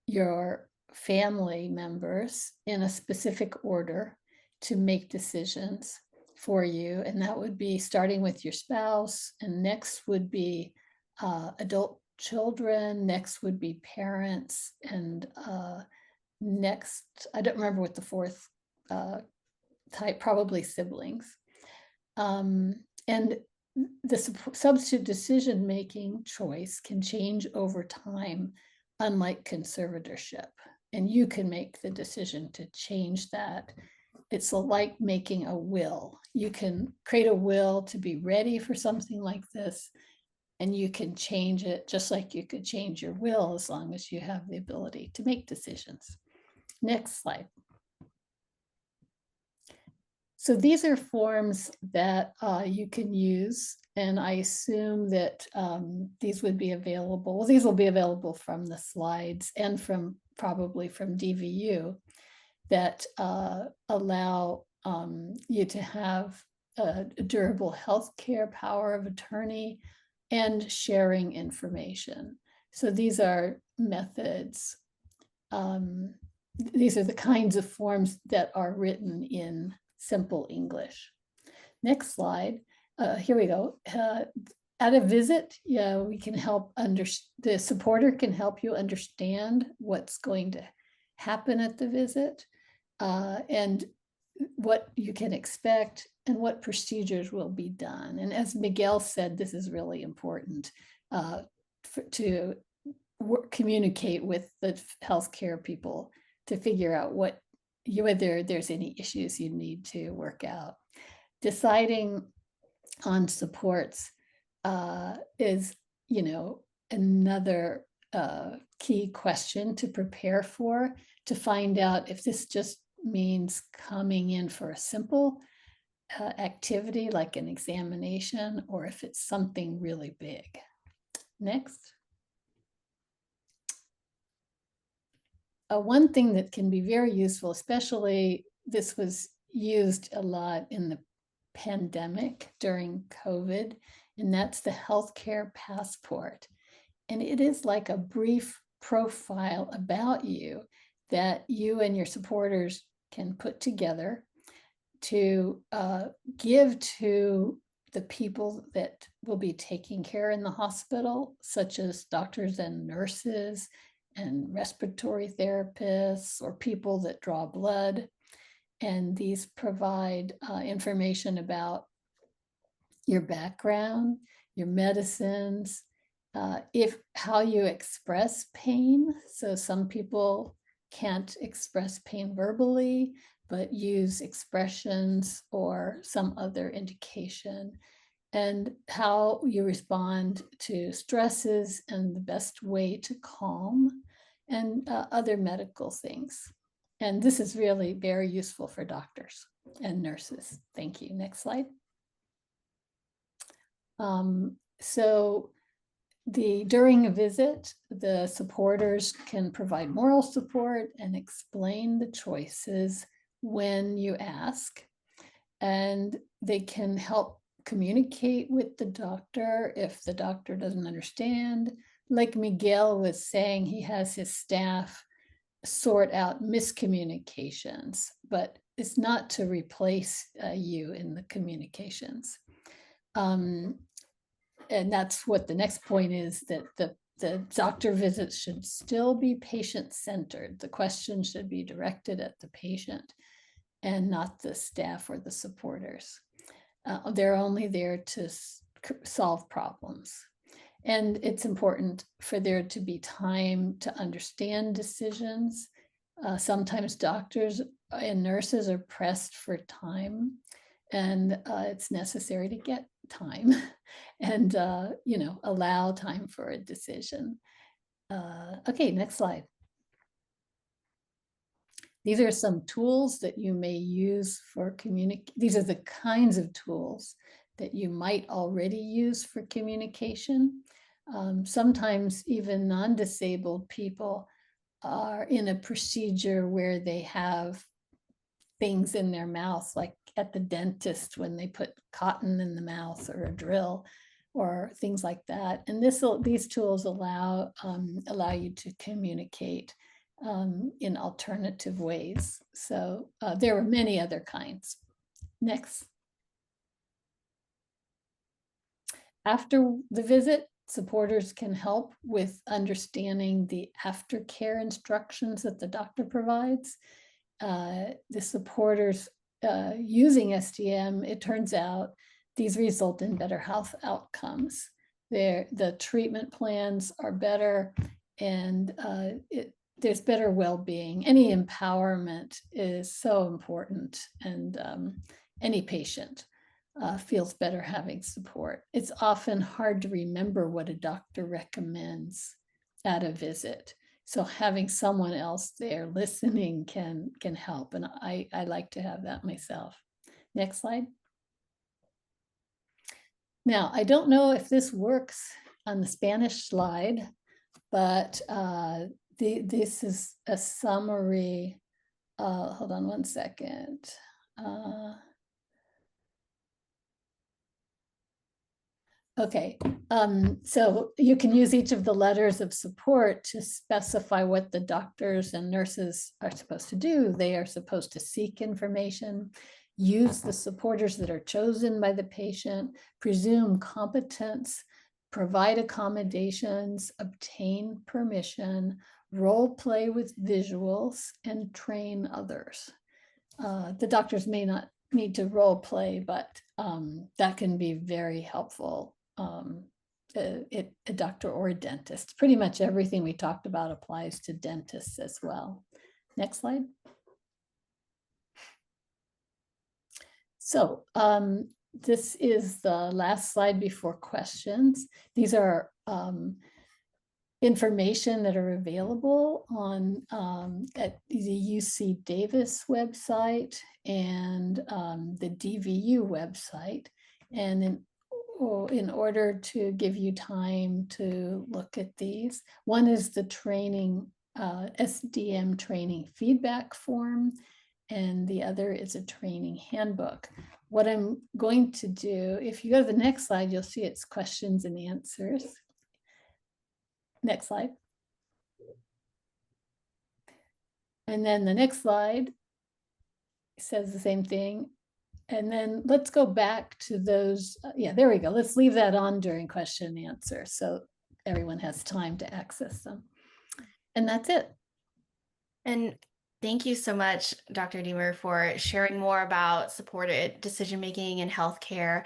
your family members in a specific order to make decisions for you. And that would be starting with your spouse, and next would be adult children, next would be parents, and next, I don't remember what the fourth type, probably siblings. And the substitute decision-making choice can change over time, unlike conservatorship. And you can make the decision to change that. It's like making a will. You can create a will to be ready for something like this, and you can change it just like you could change your will as long as you have the ability to make decisions. Next slide. So these are forms that you can use, and I assume that these would be available. Well, these will be available from the slides and from probably from DVU that allow you to have a durable healthcare power of attorney and sharing information. So these are methods. These are the kinds of forms that are written in simple English. Next slide. Here we go. At a visit, yeah, we can help the supporter can help you understand what's going to happen at the visit and what you can expect and what procedures will be done. And as Miguel said, this is really important to communicate with the healthcare people to figure out whether there's any issues you need to work out. Deciding on supports is, another key question to prepare for, to find out if this just means coming in for a simple activity like an examination, or if it's something really big. Next. One thing that can be very useful, especially this was used a lot in the pandemic during COVID, and that's the healthcare passport. And it is like a brief profile about you that you and your supporters can put together to give to the people that will be taking care in the hospital, such as doctors and nurses and respiratory therapists or people that draw blood. And these provide information about your background, your medicines, how you express pain. So some people can't express pain verbally, but use expressions or some other indication, and how you respond to stresses and the best way to calm, and other medical things. And this is really very useful for doctors and nurses. Thank you. Next slide. So during a visit, the supporters can provide moral support and explain the choices when you ask, and they can help communicate with the doctor if the doctor doesn't understand. Like Miguel was saying, he has his staff sort out miscommunications, but it's not to replace you in the communications. And that's what the next point is, that the the doctor visits should still be patient-centered. The question should be directed at the patient and not the staff or the supporters. They're only there to solve problems. And it's important for there to be time to understand decisions. Sometimes doctors and nurses are pressed for time, and it's necessary to get time and allow time for a decision. Okay, next slide. These are some tools that you may use for communication. These are the kinds of tools that you might already use for communication. Sometimes even non-disabled people are in a procedure where they have things in their mouth, like at the dentist when they put cotton in the mouth or a drill or things like that. And these tools allow you to communicate in alternative ways. So there are many other kinds. Next. After the visit, supporters can help with understanding the aftercare instructions that the doctor provides. The supporters using SDM, it turns out these result in better health outcomes. The treatment plans are better, and there's better well-being. Any empowerment is so important, and any patient feels better having support. It's often hard to remember what a doctor recommends at a visit. So having someone else there listening can help. And I like to have that myself. Next slide. Now, I don't know if this works on the Spanish slide, but this is a summary. Hold on one second. Okay, so you can use each of the letters of support to specify what the doctors and nurses are supposed to do. They are supposed to seek information, use the supporters that are chosen by the patient, presume competence, provide accommodations, obtain permission, role play with visuals, and train others. The doctors may not need to role play, but that can be very helpful. A doctor or a dentist. Pretty much everything we talked about applies to dentists as well. Next slide. So this is the last slide before questions. These are information that are available on at the UC Davis website and the DVU website. And in order to give you time to look at these, one is the training, SDM training feedback form, and the other is a training handbook. What I'm going to do, if you go to the next slide, you'll see it's questions and answers. Next slide. And then the next slide says the same thing. And then let's go back to those. Yeah, there we go. Let's leave that on during question and answer so everyone has time to access them. And that's it. And thank you so much, Dr. Deemer, for sharing more about supported decision-making in healthcare.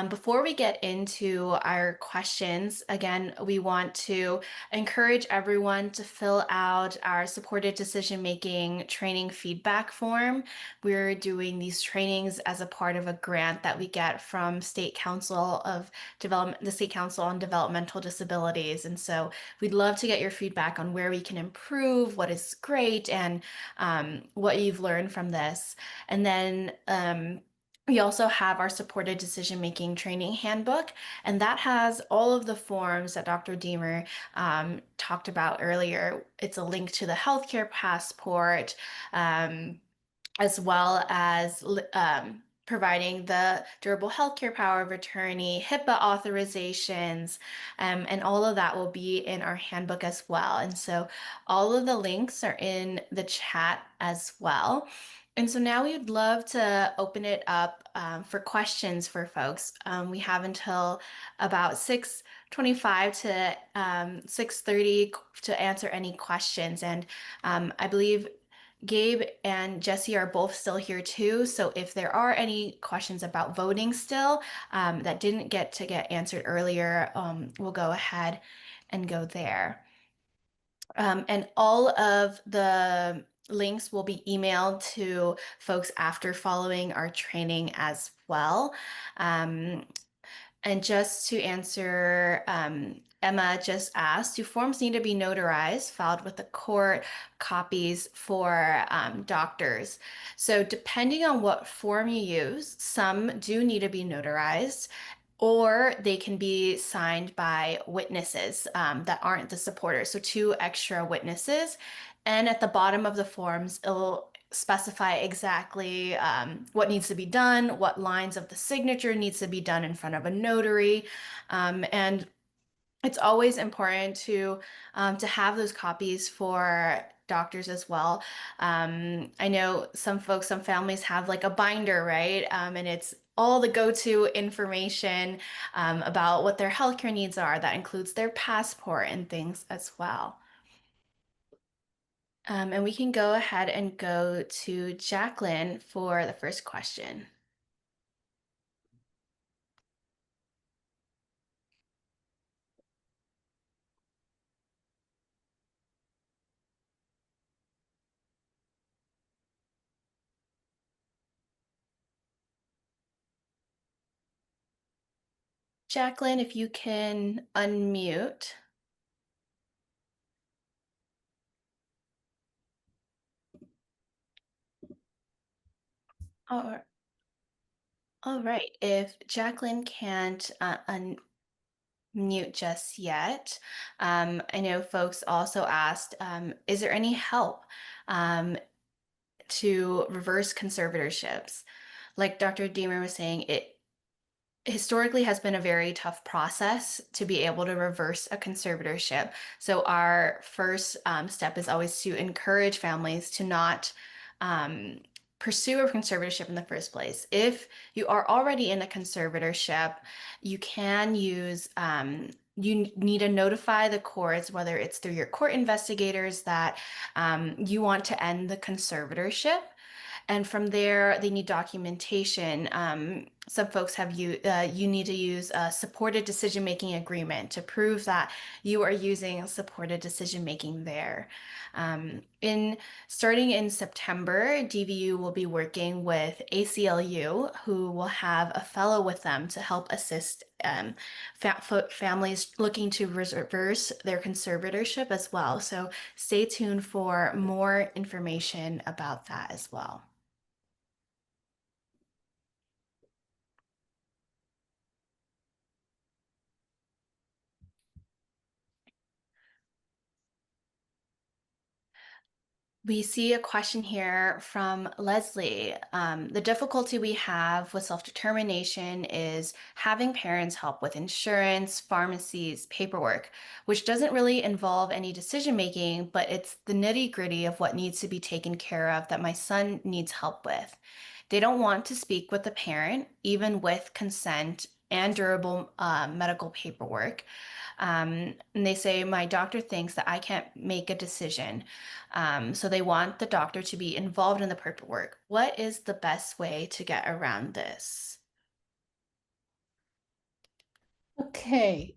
Before we get into our questions, again, we want to encourage everyone to fill out our supported decision-making training feedback form. We're doing these trainings as a part of a grant that we get from State Council of Development, the State Council on Developmental Disabilities. And so we'd love to get your feedback on where we can improve, what is great, and what you've learned from this. And then we also have our supported decision-making training handbook, and that has all of the forms that Dr. Deemer talked about earlier. It's a link to the healthcare passport, as well as providing the durable healthcare power of attorney, HIPAA authorizations, and all of that will be in our handbook as well. And so all of the links are in the chat as well. And so now we would love to open it up for questions for folks. We have until about 6:25 to 6:30 to answer any questions. And I believe Gabe and Jesse are both still here too. So if there are any questions about voting still that didn't get answered earlier, we'll go ahead and go there. And all of the links will be emailed to folks after following our training as well. And just to answer, Emma just asked, do forms need to be notarized, filed with the court, copies for doctors? So depending on what form you use, some do need to be notarized, or they can be signed by witnesses that aren't the supporters. So 2 extra witnesses. And at the bottom of the forms, it'll specify exactly what needs to be done, what lines of the signature needs to be done in front of a notary. And it's always important to have those copies for doctors as well. I know some folks, some families have like a binder, right? And it's all the go-to information about what their healthcare needs are. That includes their passport and things as well. And we can go ahead and go to Jacqueline for the first question. Jacqueline, if you can unmute. All right. If Jacqueline can't unmute just yet, I know folks also asked, is there any help to reverse conservatorships? Like Dr. Deemer was saying, it historically has been a very tough process to be able to reverse a conservatorship. So our first step is always to encourage families to not pursue a conservatorship in the first place. If you are already in a conservatorship, you can use you need to notify the courts, whether it's through your court investigators, that you want to end the conservatorship. And from there, they need documentation. Some folks have you need to use a supported decision-making agreement to prove that you are using supported decision-making there. In starting in September, DVU will be working with ACLU, who will have a fellow with them to help assist families looking to reverse their conservatorship as well. So stay tuned for more information about that as well. We see a question here from Leslie. The difficulty we have with self-determination is having parents help with insurance, pharmacies, paperwork, which doesn't really involve any decision-making, but it's the nitty-gritty of what needs to be taken care of that my son needs help with. They don't want to speak with the parent, even with consent and durable medical paperwork. And they say, my doctor thinks that I can't make a decision. So they want the doctor to be involved in the paperwork. What is the best way to get around this? Okay,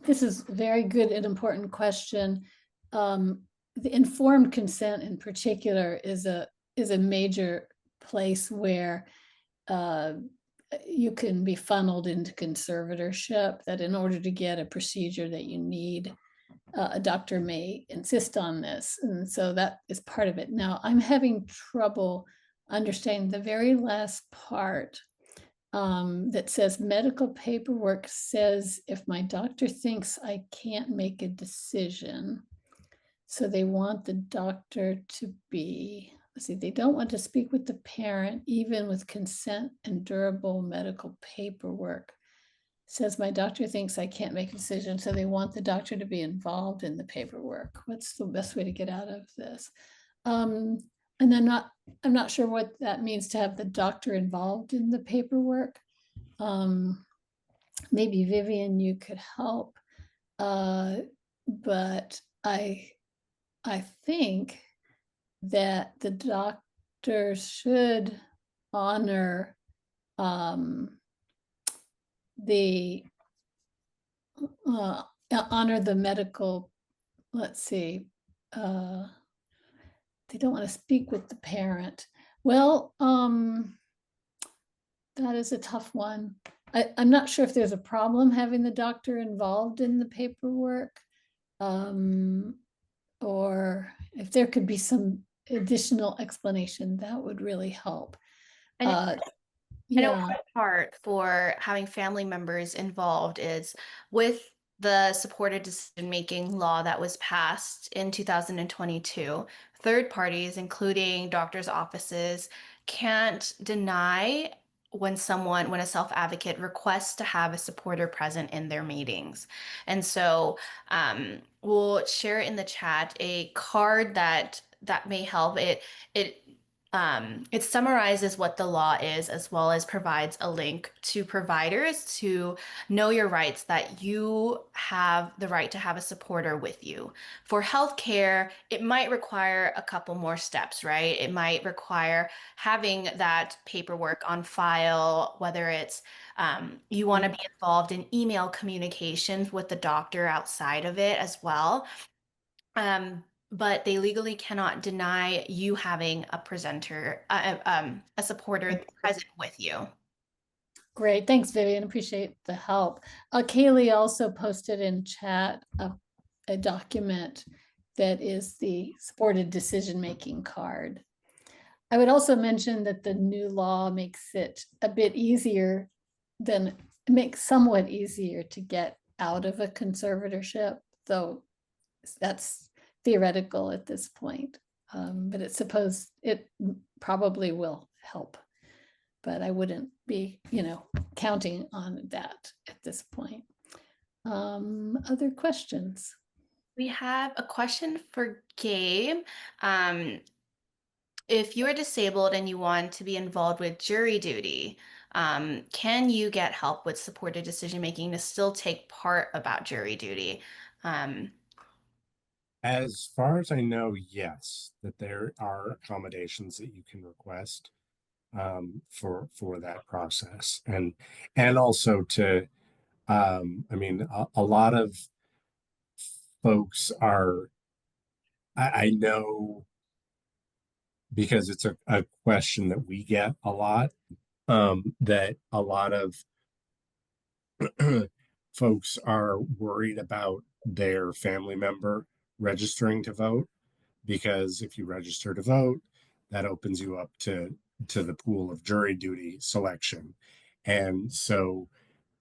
this is a very good and important question. The informed consent in particular is a major place where you can be funneled into conservatorship, that in order to get a procedure that you need, a doctor may insist on this. And so that is part of it. Now, I'm having trouble understanding the very last part that says medical paperwork says if my doctor thinks I can't make a decision. So they want the doctor to be, let's see, they don't want to speak with the parent, even with consent and durable medical paperwork. Says my doctor thinks I can't make a decision, so they want the doctor to be involved in the paperwork. What's the best way to get out of this? And I'm not sure what that means to have the doctor involved in the paperwork. Maybe Vivian, you could help. But I think that the doctor should honor the honor the medical, let's see, they don't want to speak with the parent. Well, that is a tough one. I'm not sure if there's a problem having the doctor involved in the paperwork, or if there could be some additional explanation, that would really help. I know, I know Yeah. one part for having family members involved is with the supported decision-making law that was passed in 2022, third parties, including doctors' offices, can't deny when a self-advocate requests to have a supporter present in their meetings. And so we'll share in the chat a card that may help. It summarizes what the law is, as well as provides a link to providers to know your rights, that you have the right to have a supporter with you. For healthcare, it might require a couple more steps, right? It might require having that paperwork on file, whether it's you want to be involved in email communications with the doctor outside of it as well. But they legally cannot deny you having a supporter present with you. Great, thanks, Vivian. Appreciate the help. Kaylee also posted in chat a document that is the supported decision-making card. I would also mention that the new law makes it a bit easier makes somewhat easier to get out of a conservatorship, though that's theoretical at this point. But it probably will help. But I wouldn't be, counting on that at this point. Other questions? We have a question for Gabe. If you are disabled and you want to be involved with jury duty, can you get help with supported decision making to still take part about jury duty? As far as I know, yes, that there are accommodations that you can request for that process, and also to, I mean, a lot of folks are, I know, because it's a question that we get a lot, that a lot of folks are worried about their family member registering to vote, because if you register to vote, that opens you up to the pool of jury duty selection. And so,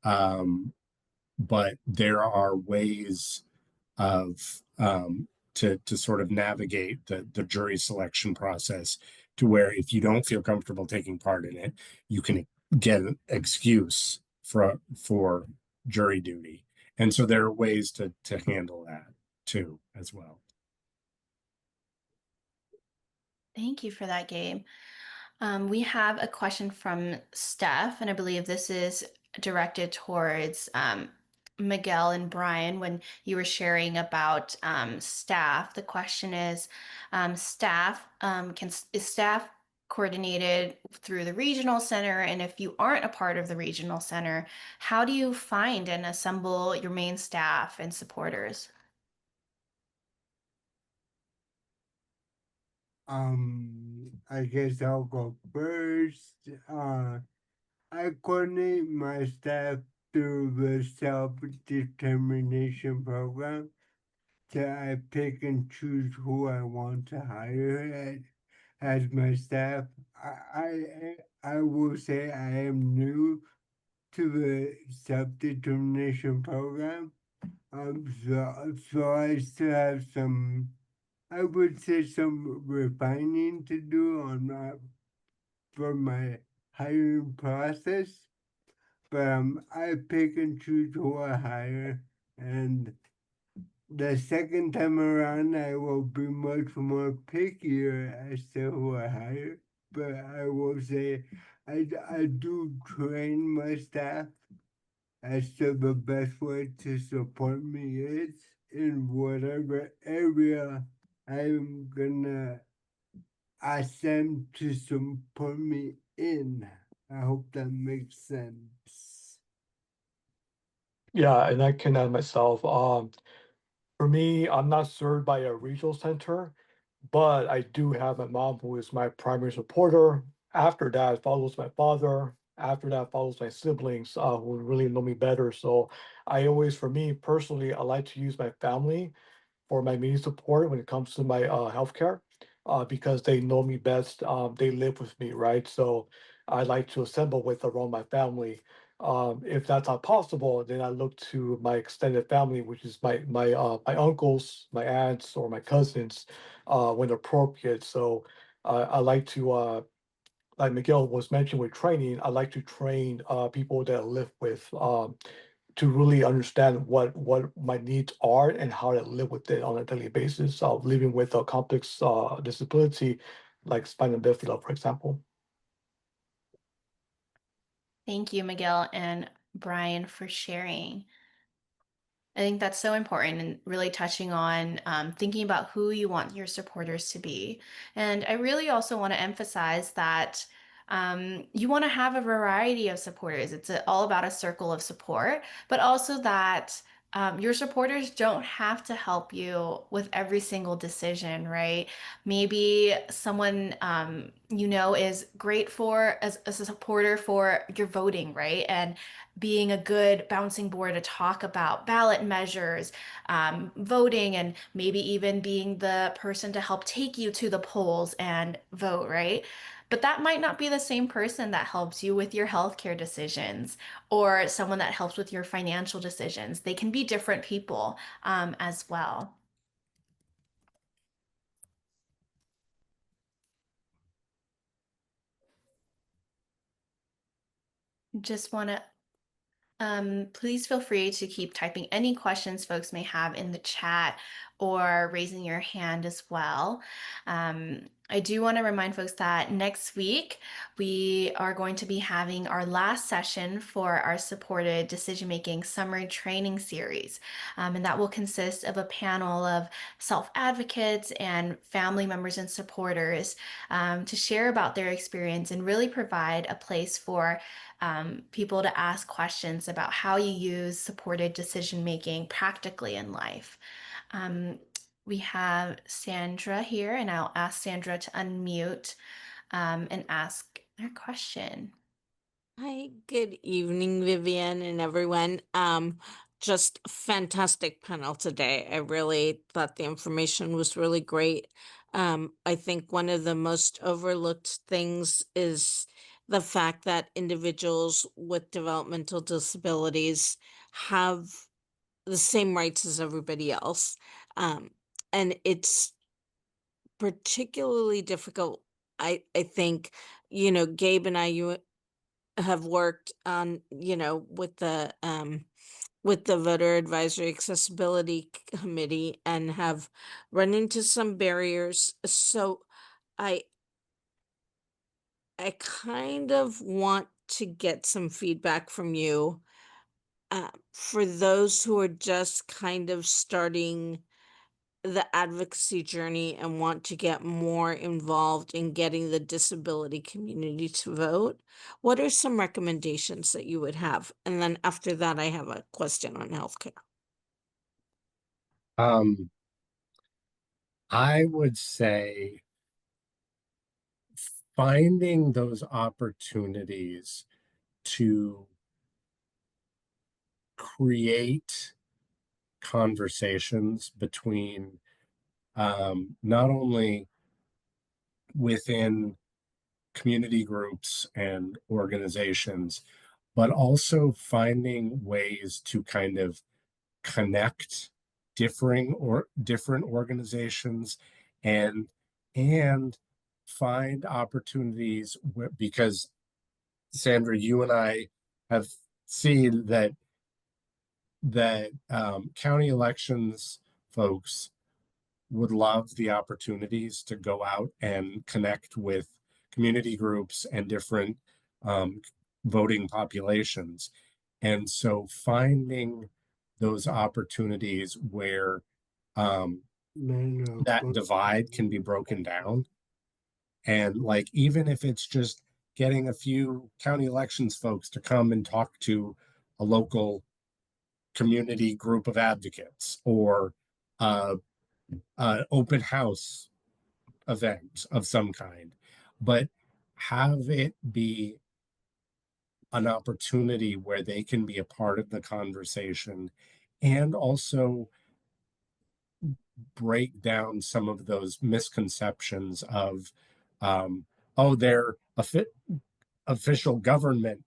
but there are ways of to sort of navigate the jury selection process, to where if you don't feel comfortable taking part in it, you can get an excuse for jury duty. And so there are ways to handle that too as well. Thank you for that, Gabe. We have a question from Steph, and I believe this is directed towards Miguel and Brian. When you were sharing about staff, the question is, is staff coordinated through the regional center? And if you aren't a part of the regional center, how do you find and assemble your main staff and supporters? I guess I'll go first. I coordinate my staff through the self-determination program. So I pick and choose who I want to hire as my staff. I will say I am new to the self-determination program. So I still have some, I would say, some refining to do on for my hiring process. But I pick and choose who I hire, and the second time around, I will be much more pickier as to who I hire. But I will say, I do train my staff as to the best way to support me is in whatever area I'm gonna ask them to support me in. I hope that makes sense. Yeah, and I can add myself. For me, I'm not served by a regional center, but I do have my mom who is my primary supporter. After that follows my father. After that follows my siblings, who really know me better. So I always, for me personally, I like to use my family for my immediate support when it comes to my healthcare, because they know me best. They live with me, right? So I like to assemble with around my family. If that's not possible, then I look to my extended family, which is my uncles, my aunts, or my cousins, when appropriate. So I like to like Miguel was mentioned with training. I like to train people that I live with. To really understand what my needs are and how to live with it on a daily basis of living with a complex disability like spinal bifida, for example. Thank you, Miguel and Brian, for sharing. I think that's so important and really touching on thinking about who you want your supporters to be. And I really also want to emphasize that you want to have a variety of supporters. It's all about a circle of support, but also that your supporters don't have to help you with every single decision, right? Maybe someone is great for as a supporter for your voting, right? And being a good bouncing board to talk about ballot measures, voting, and maybe even being the person to help take you to the polls and vote, right? But that might not be the same person that helps you with your healthcare decisions or someone that helps with your financial decisions. They can be different people as well. Just want to please feel free to keep typing any questions folks may have in the chat or raising your hand as well. I do want to remind folks that next week we are going to be having our last session for our supported decision-making summer training series. And that will consist of a panel of self-advocates and family members and supporters to share about their experience and really provide a place for people to ask questions about how you use supported decision making practically in life. Um, we have Sandra here, and I'll ask Sandra to unmute and ask her question. Hi, good evening, Vivian and everyone. Just fantastic panel today. I really thought the information was really great. I think one of the most overlooked things is the fact that individuals with developmental disabilities have the same rights as everybody else. And it's particularly difficult. I think, Gabe and I, have worked on, with the voter advisory accessibility committee and have run into some barriers. So I I kind of want to get some feedback from you, for those who are just kind of starting the advocacy journey and want to get more involved in getting the disability community to vote. What are some recommendations that you would have? And then after that, I have a question on healthcare. Um, I would say finding those opportunities to create conversations between not only within community groups and organizations, but also finding ways to kind of connect different organizations and and find opportunities because Sandra, you and I have seen that county elections folks would love the opportunities to go out and connect with community groups and different um, voting populations. And so finding those opportunities where um, that divide can be broken down. And like, even if it's just getting a few county elections folks to come and talk to a local community group of advocates, or uh, open house event of some kind, but have it be an opportunity where they can be a part of the conversation, and also break down some of those misconceptions of, oh, they're official government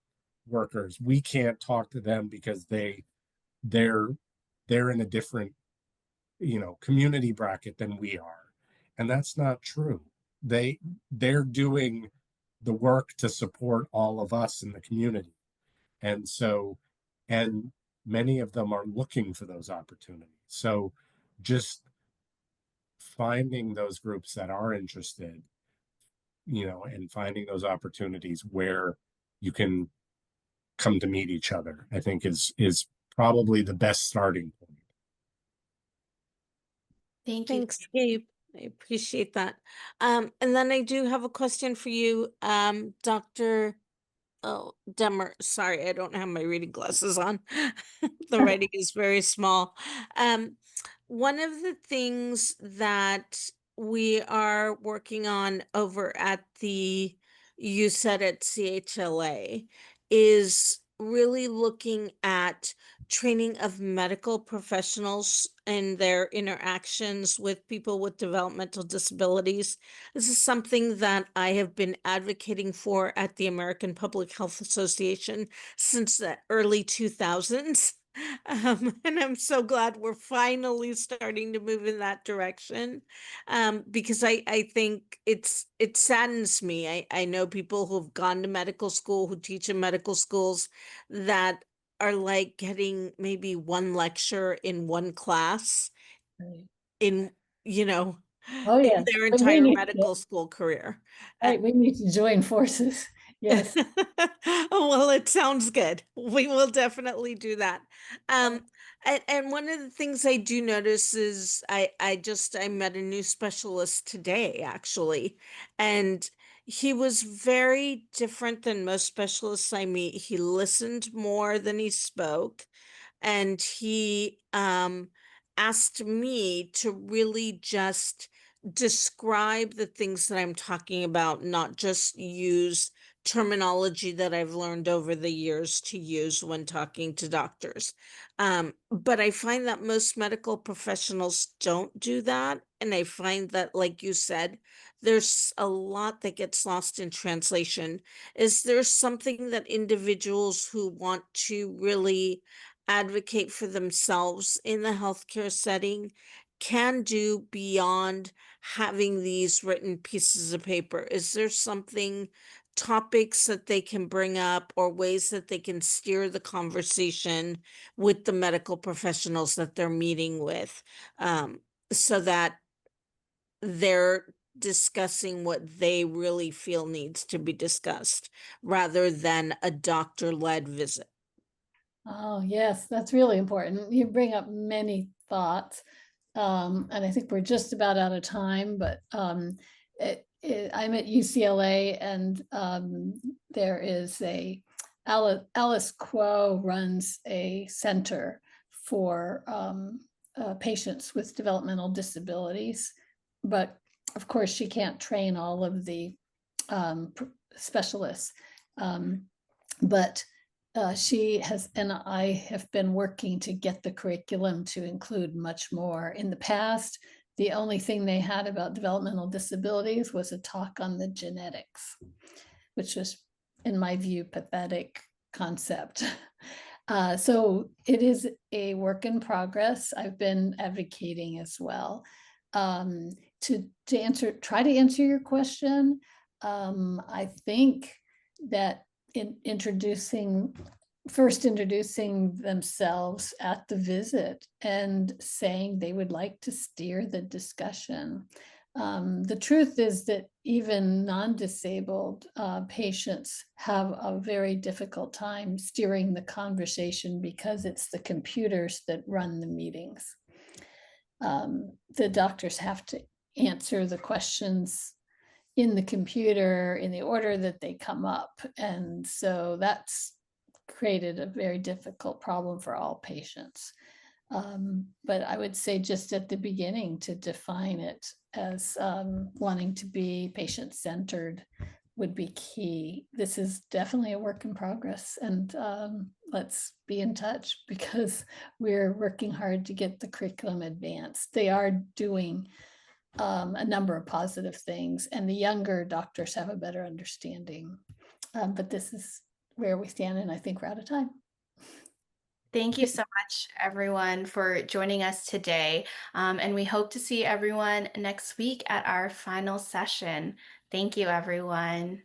workers. We can't talk to them because they're they're in a different, community bracket than we are. And that's not true. They're doing the work to support all of us in the community. And so, and many of them are looking for those opportunities. So just finding those groups that are interested, and finding those opportunities where you can come to meet each other, I think is probably the best starting point. Thank you. Thanks, Gabe. I appreciate that. And then I do have a question for you, Dr. Oh, Demmer. Sorry, I don't have my reading glasses on. The writing is very small. One of the things that we are working on over at the you said at CHLA is really looking at training of medical professionals and their interactions with people with developmental disabilities. This is something that I have been advocating for at the American Public Health Association since the early 2000s. And I'm so glad we're finally starting to move in that direction. Because I think it saddens me. I know people who've gone to medical school, who teach in medical schools, that are like getting maybe one lecture in one class Right. in, you know, Oh, in yes. their But we entire need medical school career. right, we need to join forces. Yes. Oh, well, it sounds good. We will definitely do that. And one of the things I do notice is I met a new specialist today, actually, and he was very different than most specialists I meet. He listened more than he spoke, and he asked me to really just describe the things that I'm talking about, not just use terminology that I've learned over the years to use when talking to doctors. But I find that most medical professionals don't do that. And I find that, like you said, there's a lot that gets lost in translation. Is there something that individuals who want to really advocate for themselves in the healthcare setting can do beyond having these written pieces of paper? Is there something, topics that they can bring up, or ways that they can steer the conversation with the medical professionals that they're meeting with, um, so that they're discussing what they really feel needs to be discussed rather than a doctor-led visit? Oh, yes, that's really important. You bring up many thoughts. And I think we're just about out of time, but I'm at UCLA, and there is Alice Quo runs a center for patients with developmental disabilities. But of course, she can't train all of the specialists. But she has, and I have been working to get the curriculum to include much more. In the past, the only thing they had about developmental disabilities was a talk on the genetics, which was, in my view, pathetic concept. So it is a work in progress. I've been advocating as well. To try to answer your question, I think that in introducing first introducing themselves at the visit and saying they would like to steer the discussion. The truth is that even non-disabled patients have a very difficult time steering the conversation because it's the computers that run the meetings. The doctors have to answer the questions in the computer in the order that they come up. And so that's created a very difficult problem for all patients. But I would say just at the beginning to define it as wanting to be patient-centered would be key. This is definitely a work in progress, and let's be in touch because we're working hard to get the curriculum advanced. They are doing a number of positive things, and the younger doctors have a better understanding. But this is where we stand, and I think we're out of time. Thank you so much, everyone, for joining us today. And we hope to see everyone next week at our final session. Thank you, everyone.